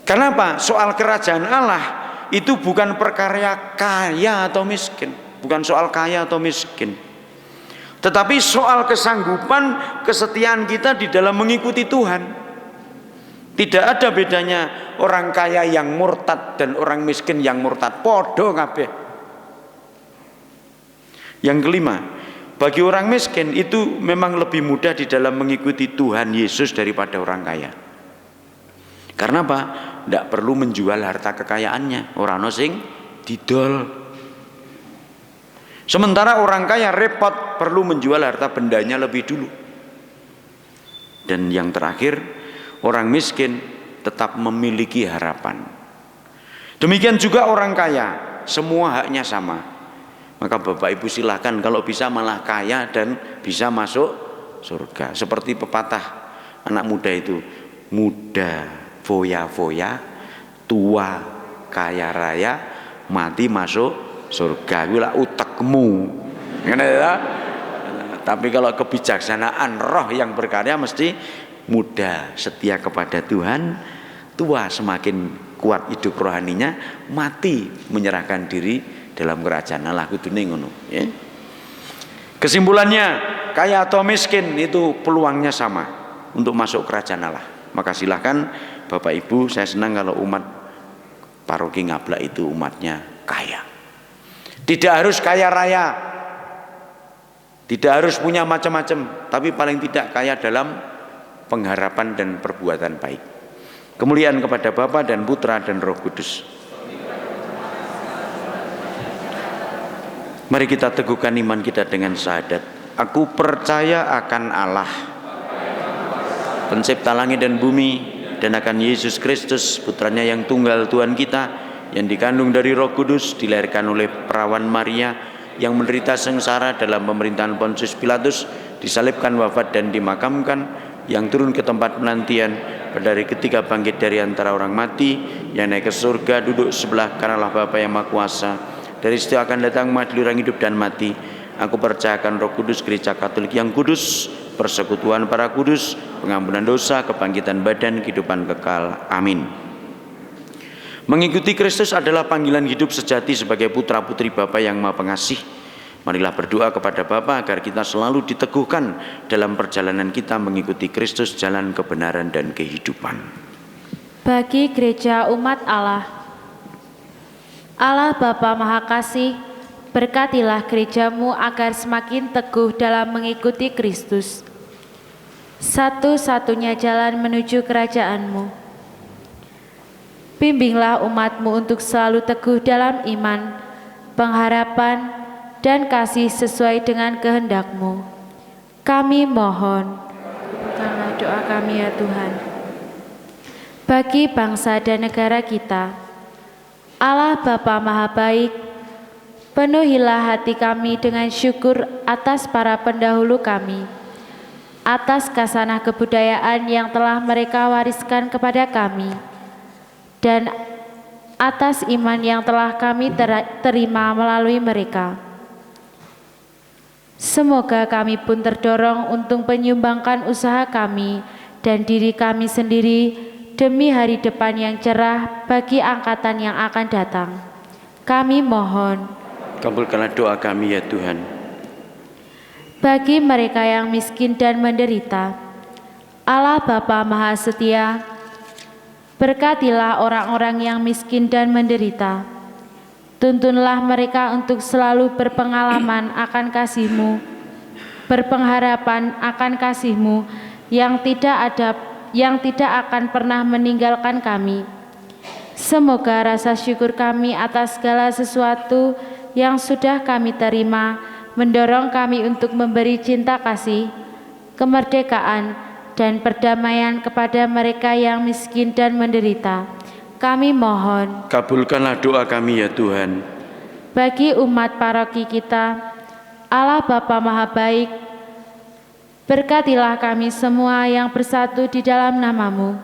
Kenapa? Soal kerajaan Allah itu bukan perkara kaya atau miskin, bukan soal kaya atau miskin, tetapi soal kesanggupan, kesetiaan kita di dalam mengikuti Tuhan. Tidak ada bedanya orang kaya yang murtad dan orang miskin yang murtad, podo kabeh. Yang kelima, bagi orang miskin itu memang lebih mudah di dalam mengikuti Tuhan Yesus daripada orang kaya. Karena apa? Tidak perlu menjual harta kekayaannya, orang sing didol. Sementara orang kaya repot, perlu menjual harta bendanya lebih dulu. Dan yang terakhir, orang miskin tetap memiliki harapan. Demikian juga orang kaya, semua haknya sama. Maka Bapak Ibu silahkan kalau bisa malah kaya dan bisa masuk surga. Seperti pepatah anak muda itu, muda foya-foya, tua kaya raya, mati masuk surga. Kuwi utekmu. Ngene ya. Tapi kalau kebijaksanaan roh yang berkarya mesti muda setia kepada Tuhan, tua semakin kuat hidup rohaninya, mati menyerahkan diri dalam kerajaan Allah. Kudune ngono, ya. Kesimpulannya, kaya atau miskin itu peluangnya sama untuk masuk kerajaan Allah. Maka silahkan Bapak Ibu, saya senang kalau umat paroki Ngablak itu umatnya kaya. Tidak harus kaya raya, tidak harus punya macam-macam, tapi paling tidak kaya dalam pengharapan dan perbuatan baik. Kemuliaan kepada Bapa dan Putra dan Roh Kudus. Mari kita teguhkan iman kita dengan syahadat. Aku percaya akan Allah, pencipta langit dan bumi, dan akan Yesus Kristus, putranya yang tunggal Tuhan kita, yang dikandung dari Roh Kudus, dilahirkan oleh perawan Maria, yang menderita sengsara dalam pemerintahan Pontius Pilatus, disalibkan, wafat dan dimakamkan, yang turun ke tempat penantian, pada hari ketiga bangkit dari antara orang mati, yang naik ke surga, duduk sebelah kanan Allah Bapa yang Maha Kuasa, dari situ akan datang mengadili orang hidup dan mati. Aku percayakan Roh Kudus, Gereja Katolik yang kudus, persekutuan para kudus, pengampunan dosa, kebangkitan badan, kehidupan kekal. Amin. Mengikuti Kristus adalah panggilan hidup sejati sebagai putra-putri Bapa yang Maha Pengasih. Marilah berdoa kepada Bapa agar kita selalu diteguhkan dalam perjalanan kita mengikuti Kristus, jalan kebenaran dan kehidupan. Bagi gereja umat Allah, Allah Bapa Maha Kasih, berkatilah gerejamu agar semakin teguh dalam mengikuti Kristus, satu-satunya jalan menuju kerajaanmu. Bimbinglah umatmu untuk selalu teguh dalam iman, pengharapan, dan kasih sesuai dengan kehendak-Mu. Kami mohon, kabulkanlah doa kami ya Tuhan. Bagi bangsa dan negara kita, Allah Bapa Maha Baik, penuhilah hati kami dengan syukur atas para pendahulu kami, atas kasanah kebudayaan yang telah mereka wariskan kepada kami, dan atas iman yang telah kami terima melalui mereka. Semoga kami pun terdorong untuk menyumbangkan usaha kami dan diri kami sendiri demi hari depan yang cerah bagi angkatan yang akan datang. Kami mohon, kabulkanlah doa kami ya Tuhan. Bagi mereka yang miskin dan menderita, Allah Bapa Maha Setia, berkatilah orang-orang yang miskin dan menderita. Tuntunlah mereka untuk selalu berpengalaman akan kasih-Mu, berpengharapan akan kasih-Mu yang tidak akan pernah meninggalkan kami, Semoga rasa syukur kami atas segala sesuatu yang sudah kami terima mendorong kami untuk memberi cinta kasih, kemerdekaan, dan perdamaian kepada mereka yang miskin dan menderita. Kami mohon, Kabulkanlah doa kami ya Tuhan. bagi umat paroki kita, Allah Bapa Maha Baik, berkatilah kami semua yang bersatu di dalam nama-Mu.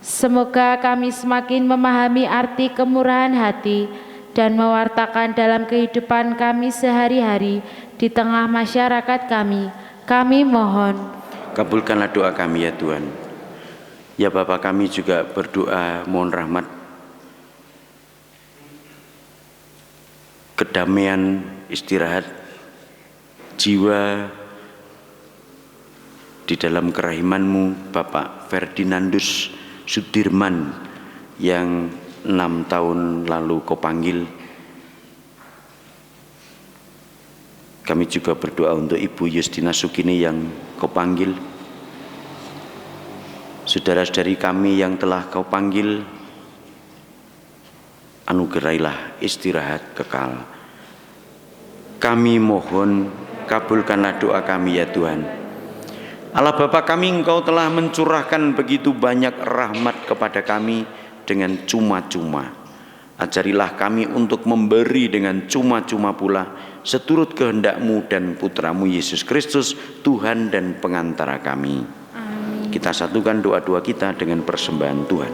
Semoga kami semakin memahami arti kemurahan hati dan mewartakan dalam kehidupan kami sehari-hari di tengah masyarakat kami. Kami mohon, Kabulkanlah doa kami ya Tuhan. Ya Bapa, kami juga berdoa mohon rahmat, kedamaian, istirahat jiwa di dalam kerahiman-Mu Bapak Ferdinandus Sudirman yang 6 tahun lalu Kau panggil. Kami juga berdoa untuk Ibu Justina Sukini yang Kau panggil, saudara-saudari kami yang telah Kau panggil, anugerailah istirahat kekal. Kami mohon, kabulkanlah doa kami ya Tuhan. Allah Bapa kami, Engkau telah mencurahkan begitu banyak rahmat kepada kami dengan cuma-cuma. Ajarilah kami untuk memberi dengan cuma-cuma pula, seturut kehendak-Mu dan Putra-Mu Yesus Kristus, Tuhan dan pengantara kami. amin. Kita satukan doa-doa kita dengan persembahan Tuhan.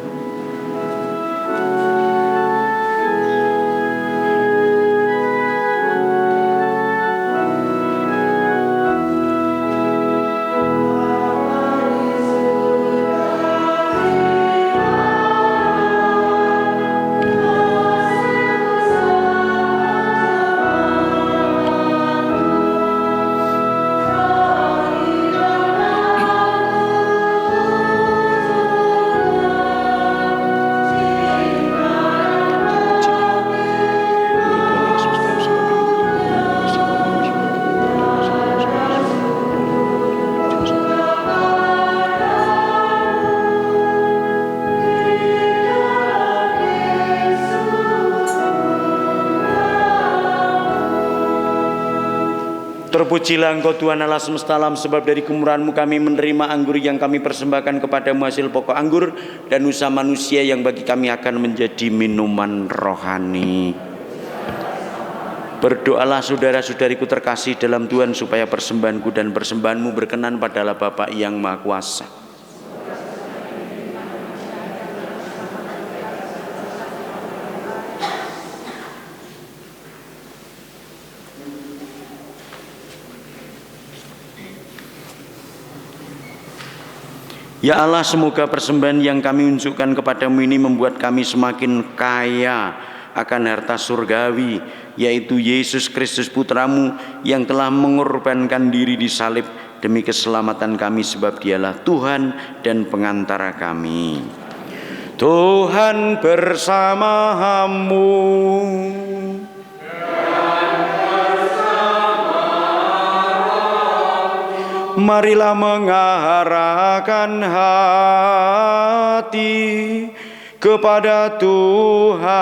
Terpujilah Engkau Tuhan Allah semesta alam, sebab dari kemurahan-Mu kami menerima anggur yang kami persembahkan kepadamu hasil pokok anggur dan usaha manusia yang bagi kami akan menjadi minuman rohani. Berdoalah saudara-saudariku terkasih dalam Tuhan, supaya persembahanku dan persembahanmu berkenan pada Allah Bapa yang Maha Kuasa. Ya Allah, semoga persembahan yang kami unjukkan kepadamu ini membuat kami semakin kaya akan harta surgawi, yaitu Yesus Kristus Putramu yang telah mengorbankan diri di salib demi keselamatan kami, sebab Dialah Tuhan dan pengantara kami. Tuhan bersamamu. Marilah mengarahkan hati kepada Tuhan.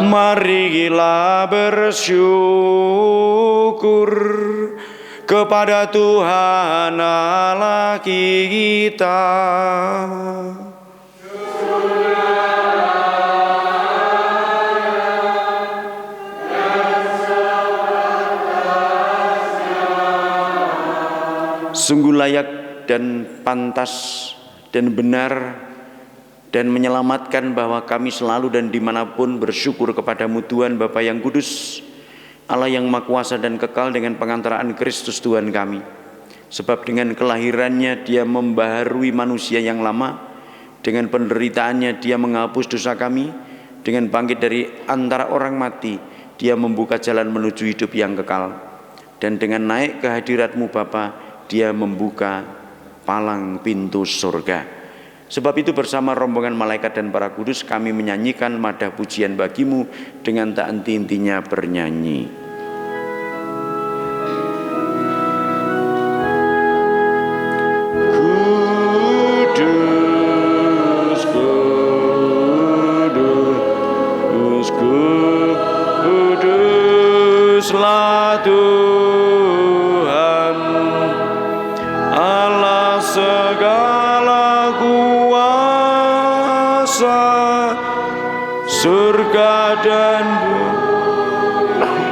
Marilah bersyukur kepada Tuhan Allah kita. Sungguh layak dan pantas dan benar dan menyelamatkan bahwa kami selalu dan dimanapun bersyukur kepadamu Tuhan Bapa yang kudus, Allah yang Maha Kuasa dan kekal, dengan pengantaraan Kristus Tuhan kami. Sebab dengan kelahirannya Dia membaharui manusia yang lama, dengan penderitaannya Dia menghapus dosa kami, dengan bangkit dari antara orang mati Dia membuka jalan menuju hidup yang kekal, dan dengan naik ke hadirat-Mu Bapa Dia membuka palang pintu surga. Sebab itu bersama rombongan malaikat dan para kudus kami menyanyikan madah pujian bagi-Mu dengan tak henti-hentinya bernyanyi. segala kuasa surga dan bumi,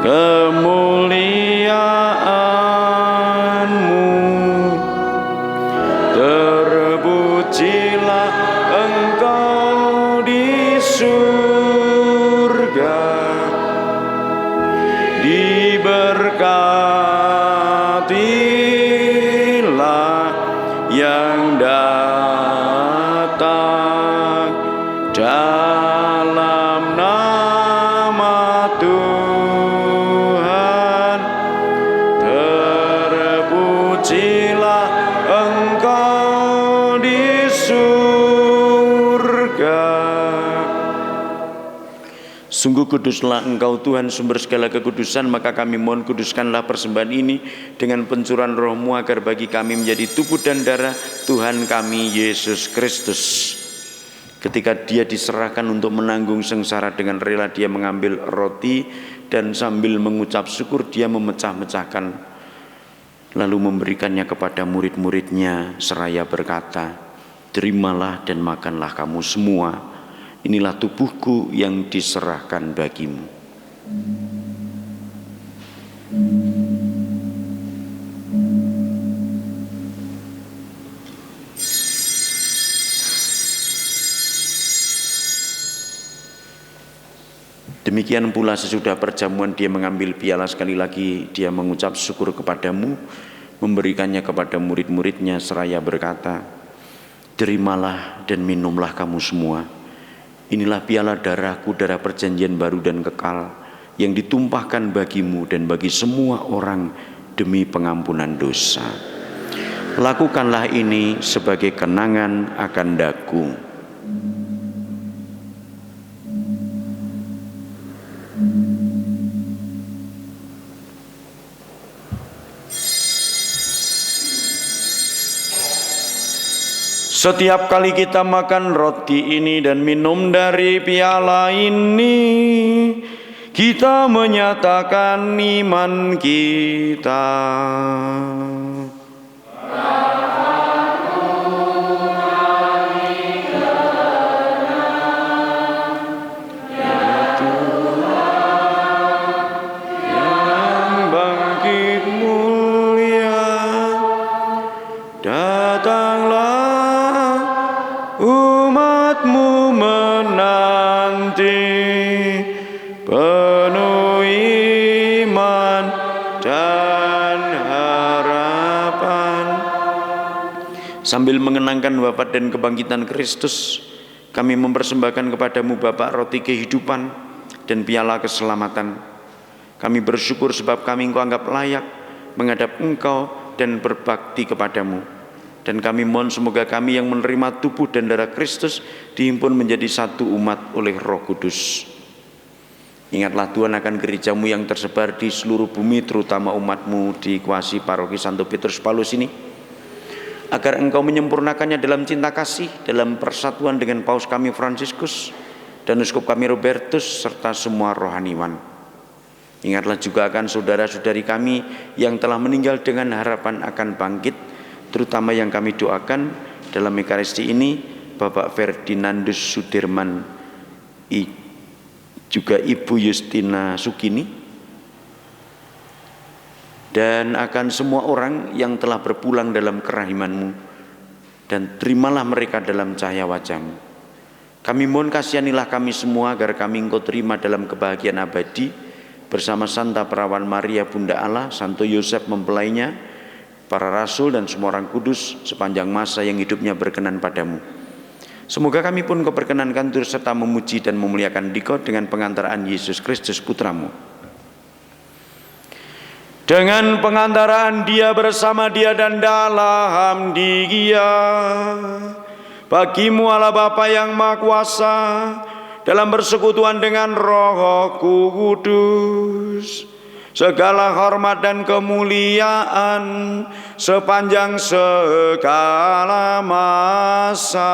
kemuliaan-Mu. Terpujilah Engkau di surga, diberkatilah yang datang dalam nama Tuhan. Terpujilah Engkau di surga. Sungguh kuduslah Engkau Tuhan, sumber segala kekudusan, maka kami mohon kuduskanlah persembahan ini dengan pencurahan Roh-Mu agar bagi kami menjadi tubuh dan darah Tuhan kami Yesus Kristus. Ketika Dia diserahkan untuk menanggung sengsara, dengan rela Dia mengambil roti dan sambil mengucap syukur Dia memecah-mecahkan, lalu memberikannya kepada murid-muridnya seraya berkata, "Terimalah dan makanlah kamu semua. Inilah tubuhku yang diserahkan bagimu." Demikian pula sesudah perjamuan Dia mengambil piala, sekali lagi Dia mengucap syukur kepadamu, memberikannya kepada murid-muridnya seraya berkata, "Terimalah dan minumlah kamu semua. Inilah piala darahku, darah perjanjian baru dan kekal, yang ditumpahkan bagimu dan bagi semua orang demi pengampunan dosa. Lakukanlah ini sebagai kenangan akan daku." Setiap kali kita makan roti ini dan minum dari piala ini, kita menyatakan iman kita. Yang bangkit mulia, datanglah umat-Mu menanti, penuh iman dan harapan. Sambil mengenangkan wafat dan kebangkitan Kristus, kami mempersembahkan kepadamu Bapa roti kehidupan dan piala keselamatan. Kami bersyukur sebab kami Engkau anggap layak menghadap Engkau dan berbakti kepadamu. Dan kami mohon semoga kami yang menerima tubuh dan darah Kristus dihimpun menjadi satu umat oleh Roh Kudus. Ingatlah Tuhan akan gereja-Mu yang tersebar di seluruh bumi, terutama umat-Mu di Kuasi Paroki Santo Petrus Paulus ini, agar Engkau menyempurnakannya dalam cinta kasih, dalam persatuan dengan Paus kami Fransiskus dan Uskup kami Robertus serta semua rohaniwan. Ingatlah juga akan saudara-saudari kami yang telah meninggal dengan harapan akan bangkit, terutama yang kami doakan dalam Ekaristi ini, Bapak Ferdinandus Sudirman, juga Ibu Justina Sukini, dan akan semua orang yang telah berpulang dalam kerahiman-Mu, dan terimalah mereka dalam cahaya wajah-Mu. Kami mohon kasihanilah kami semua agar kami Engkau terima dalam kebahagiaan abadi bersama Santa Perawan Maria Bunda Allah, Santo Yosef mempelainya, para rasul dan semua orang kudus sepanjang masa yang hidupnya berkenan padamu. Semoga kami pun Kau perkenankan turut serta memuji dan memuliakan Dikau dengan pengantaraan Yesus Kristus Putra-Mu. Dengan pengantaraan Dia, bersama Dia dan dalam Dia, bagi-Mu Allah Bapa yang Maha Kuasa, dalam persekutuan dengan Roh Kudus, segala hormat dan kemuliaan sepanjang segala masa.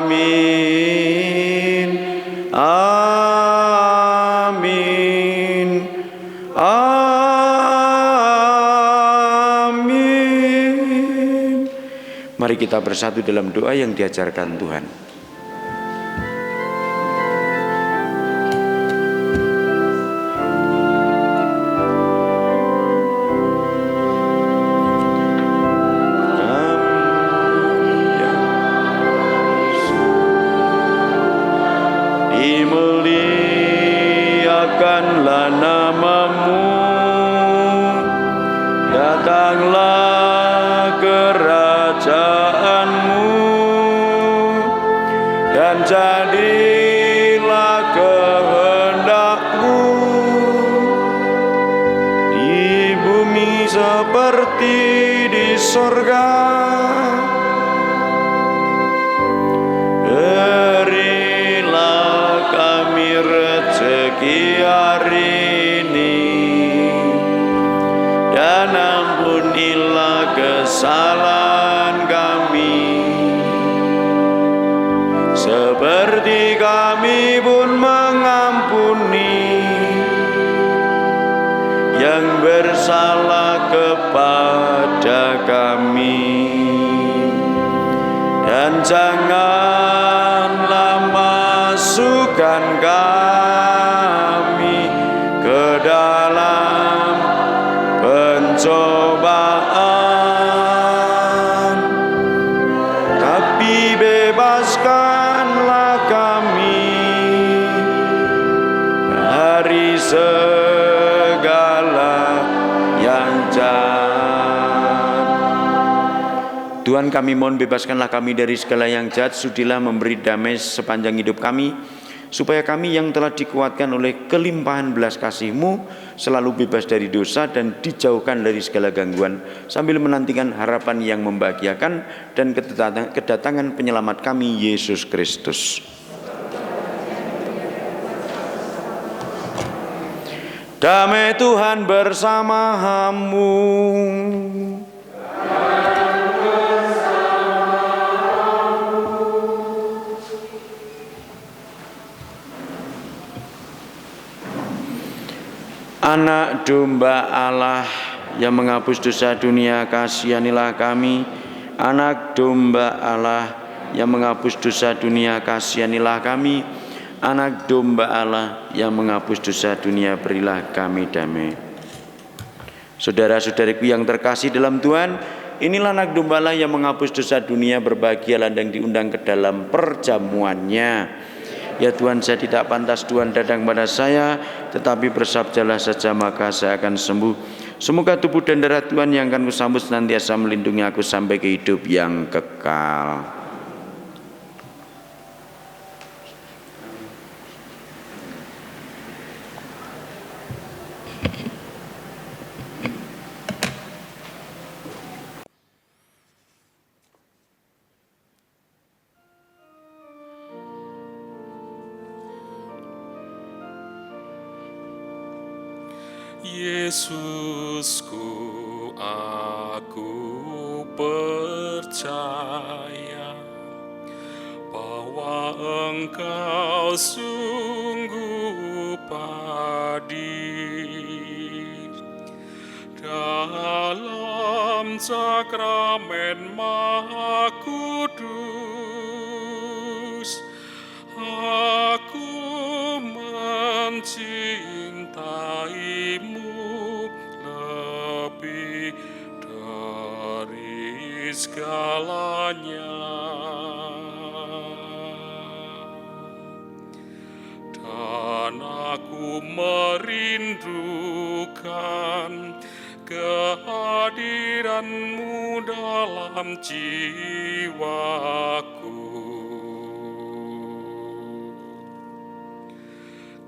Amin. Amin. Amin. Mari kita bersatu dalam doa yang diajarkan Tuhan. Dimuliakanlah namamu, datanglah kerajaanmu, dan jadilah kehendakmu di bumi seperti di sorga. Berilah kami rezeki hari ini, dan ampunilah kesalahan kami, seperti kami pun mengampuni yang bersalah kepada kami. Dan janganlah masukkan kami ke dalam pencobaan, tapi bebaskanlah kami dari segala yang jahat. Tuhan, kami mohon bebaskanlah kami dari segala yang jahat, sudilah memberi damai sepanjang hidup kami, supaya kami yang telah dikuatkan oleh kelimpahan belas kasih-Mu selalu bebas dari dosa dan dijauhkan dari segala gangguan, sambil menantikan harapan yang membahagiakan dan kedatangan penyelamat kami, Yesus Kristus. Damai Tuhan bersamamu. Anak domba Allah yang menghapus dosa dunia, kasihanilah kami. Anak domba Allah yang menghapus dosa dunia, kasihanilah kami. Anak domba Allah yang menghapus dosa dunia, berilah kami damai. Saudara-saudariku yang terkasih dalam Tuhan, inilah anak domba Allah yang menghapus dosa dunia, berbahagialah dan diundang ke dalam perjamuannya. Ya Tuhan, saya tidak pantas Tuhan datang kepada saya, tetapi bersabdalah saja maka saya akan sembuh. Semoga tubuh dan darah Tuhan yang akan kusambut senantiasa melindungi aku sampai ke hidup yang kekal. Yesusku, aku percaya bahwa Engkau sungguh hadir dalam sakramen Maha Kudus. Aku mencintaimu lebih dari segalanya, dan aku merindukan kehadiran-Mu dalam jiwaku.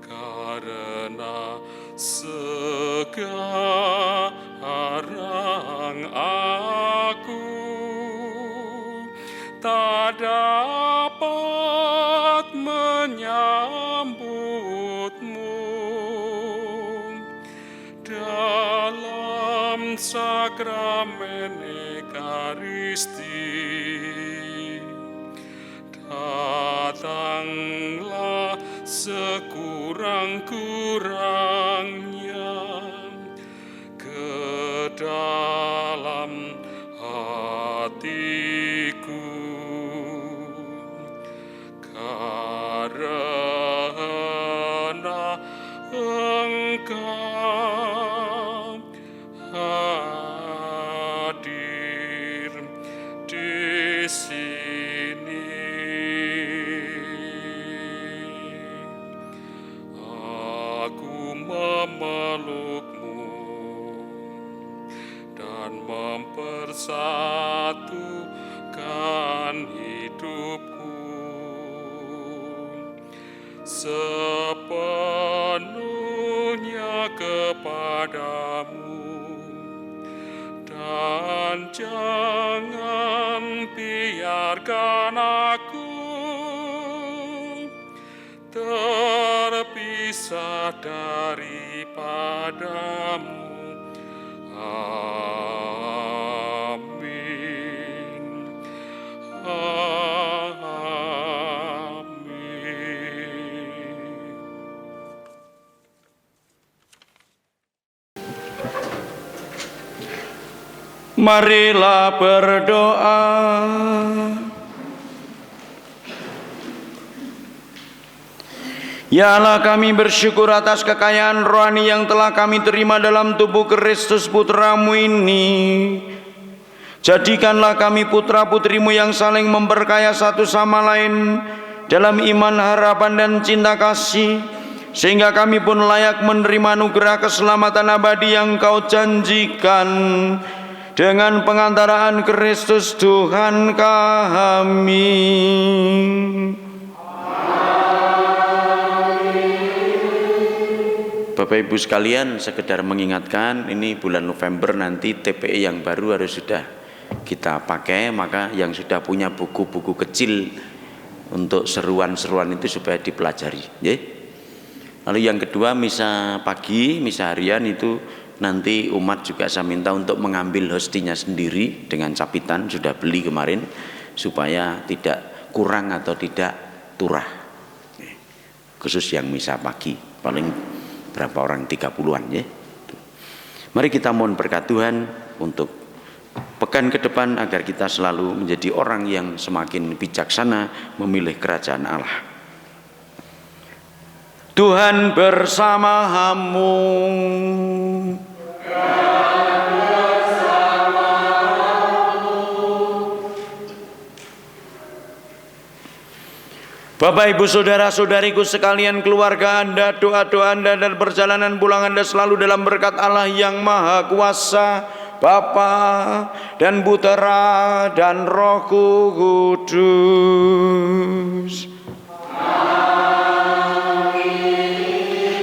Karena sekarang aku tak dapat menyambut-Mu dalam sakramen Ekaristi. Datanglah sekurang-kurangnya ke dalam hatiku. Engkau hadir di sini. Aku memelukmu dan mempersatukan hidupku sepenuhnya kepadamu, dan jangan biarkan aku terpisah daripadamu. Amin. Amin. Marilah berdoa. Ya Allah, kami bersyukur atas kekayaan rohani yang telah kami terima dalam tubuh Kristus Putra-Mu ini. Jadikanlah kami putra-putrimu yang saling memperkaya satu sama lain dalam iman, harapan, dan cinta kasih, sehingga kami pun layak menerima anugerah keselamatan abadi yang Kau janjikan dengan pengantaraan Kristus Tuhan kami. Bapak Ibu sekalian, sekedar mengingatkan, ini bulan November nanti TPE yang baru harus sudah kita pakai, maka yang sudah punya buku-buku kecil untuk seruan-seruan itu supaya dipelajari, ya. Lalu yang kedua, misa pagi, misa harian itu nanti umat juga saya minta untuk mengambil hostinya sendiri dengan capitan, sudah beli kemarin, supaya tidak kurang atau tidak turah. Khusus yang misa pagi, paling berapa orang, 30-an, ya. Mari kita mohon berkat Tuhan untuk pekan ke depan agar kita selalu menjadi orang yang semakin bijaksana memilih kerajaan Allah. Tuhan bersamamu. Bapak, Ibu, saudara-saudariku sekalian, keluarga Anda, doa-doa Anda dan perjalanan pulang Anda selalu dalam berkat Allah yang Maha Kuasa, Bapa dan Putera dan Roh Kudus. Amin.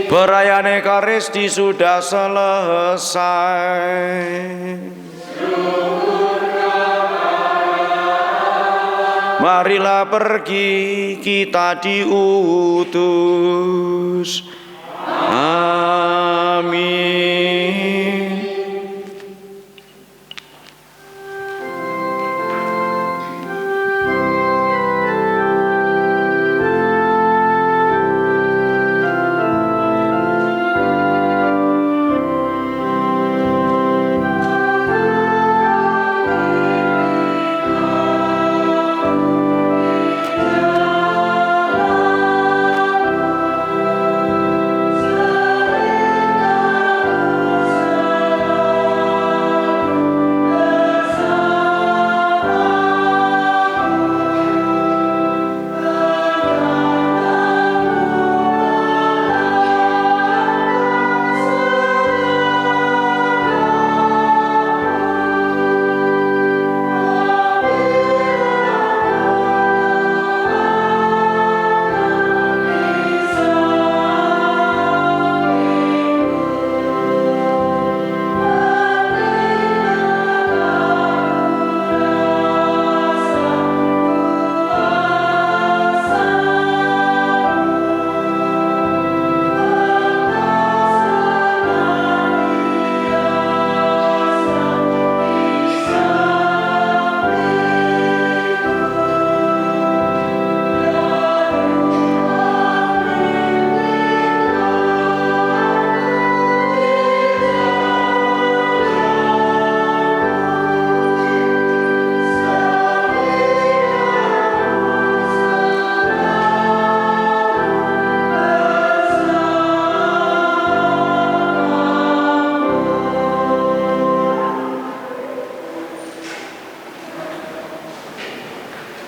Perayaan Ekaristi sudah selesai. Marilah pergi, kita diutus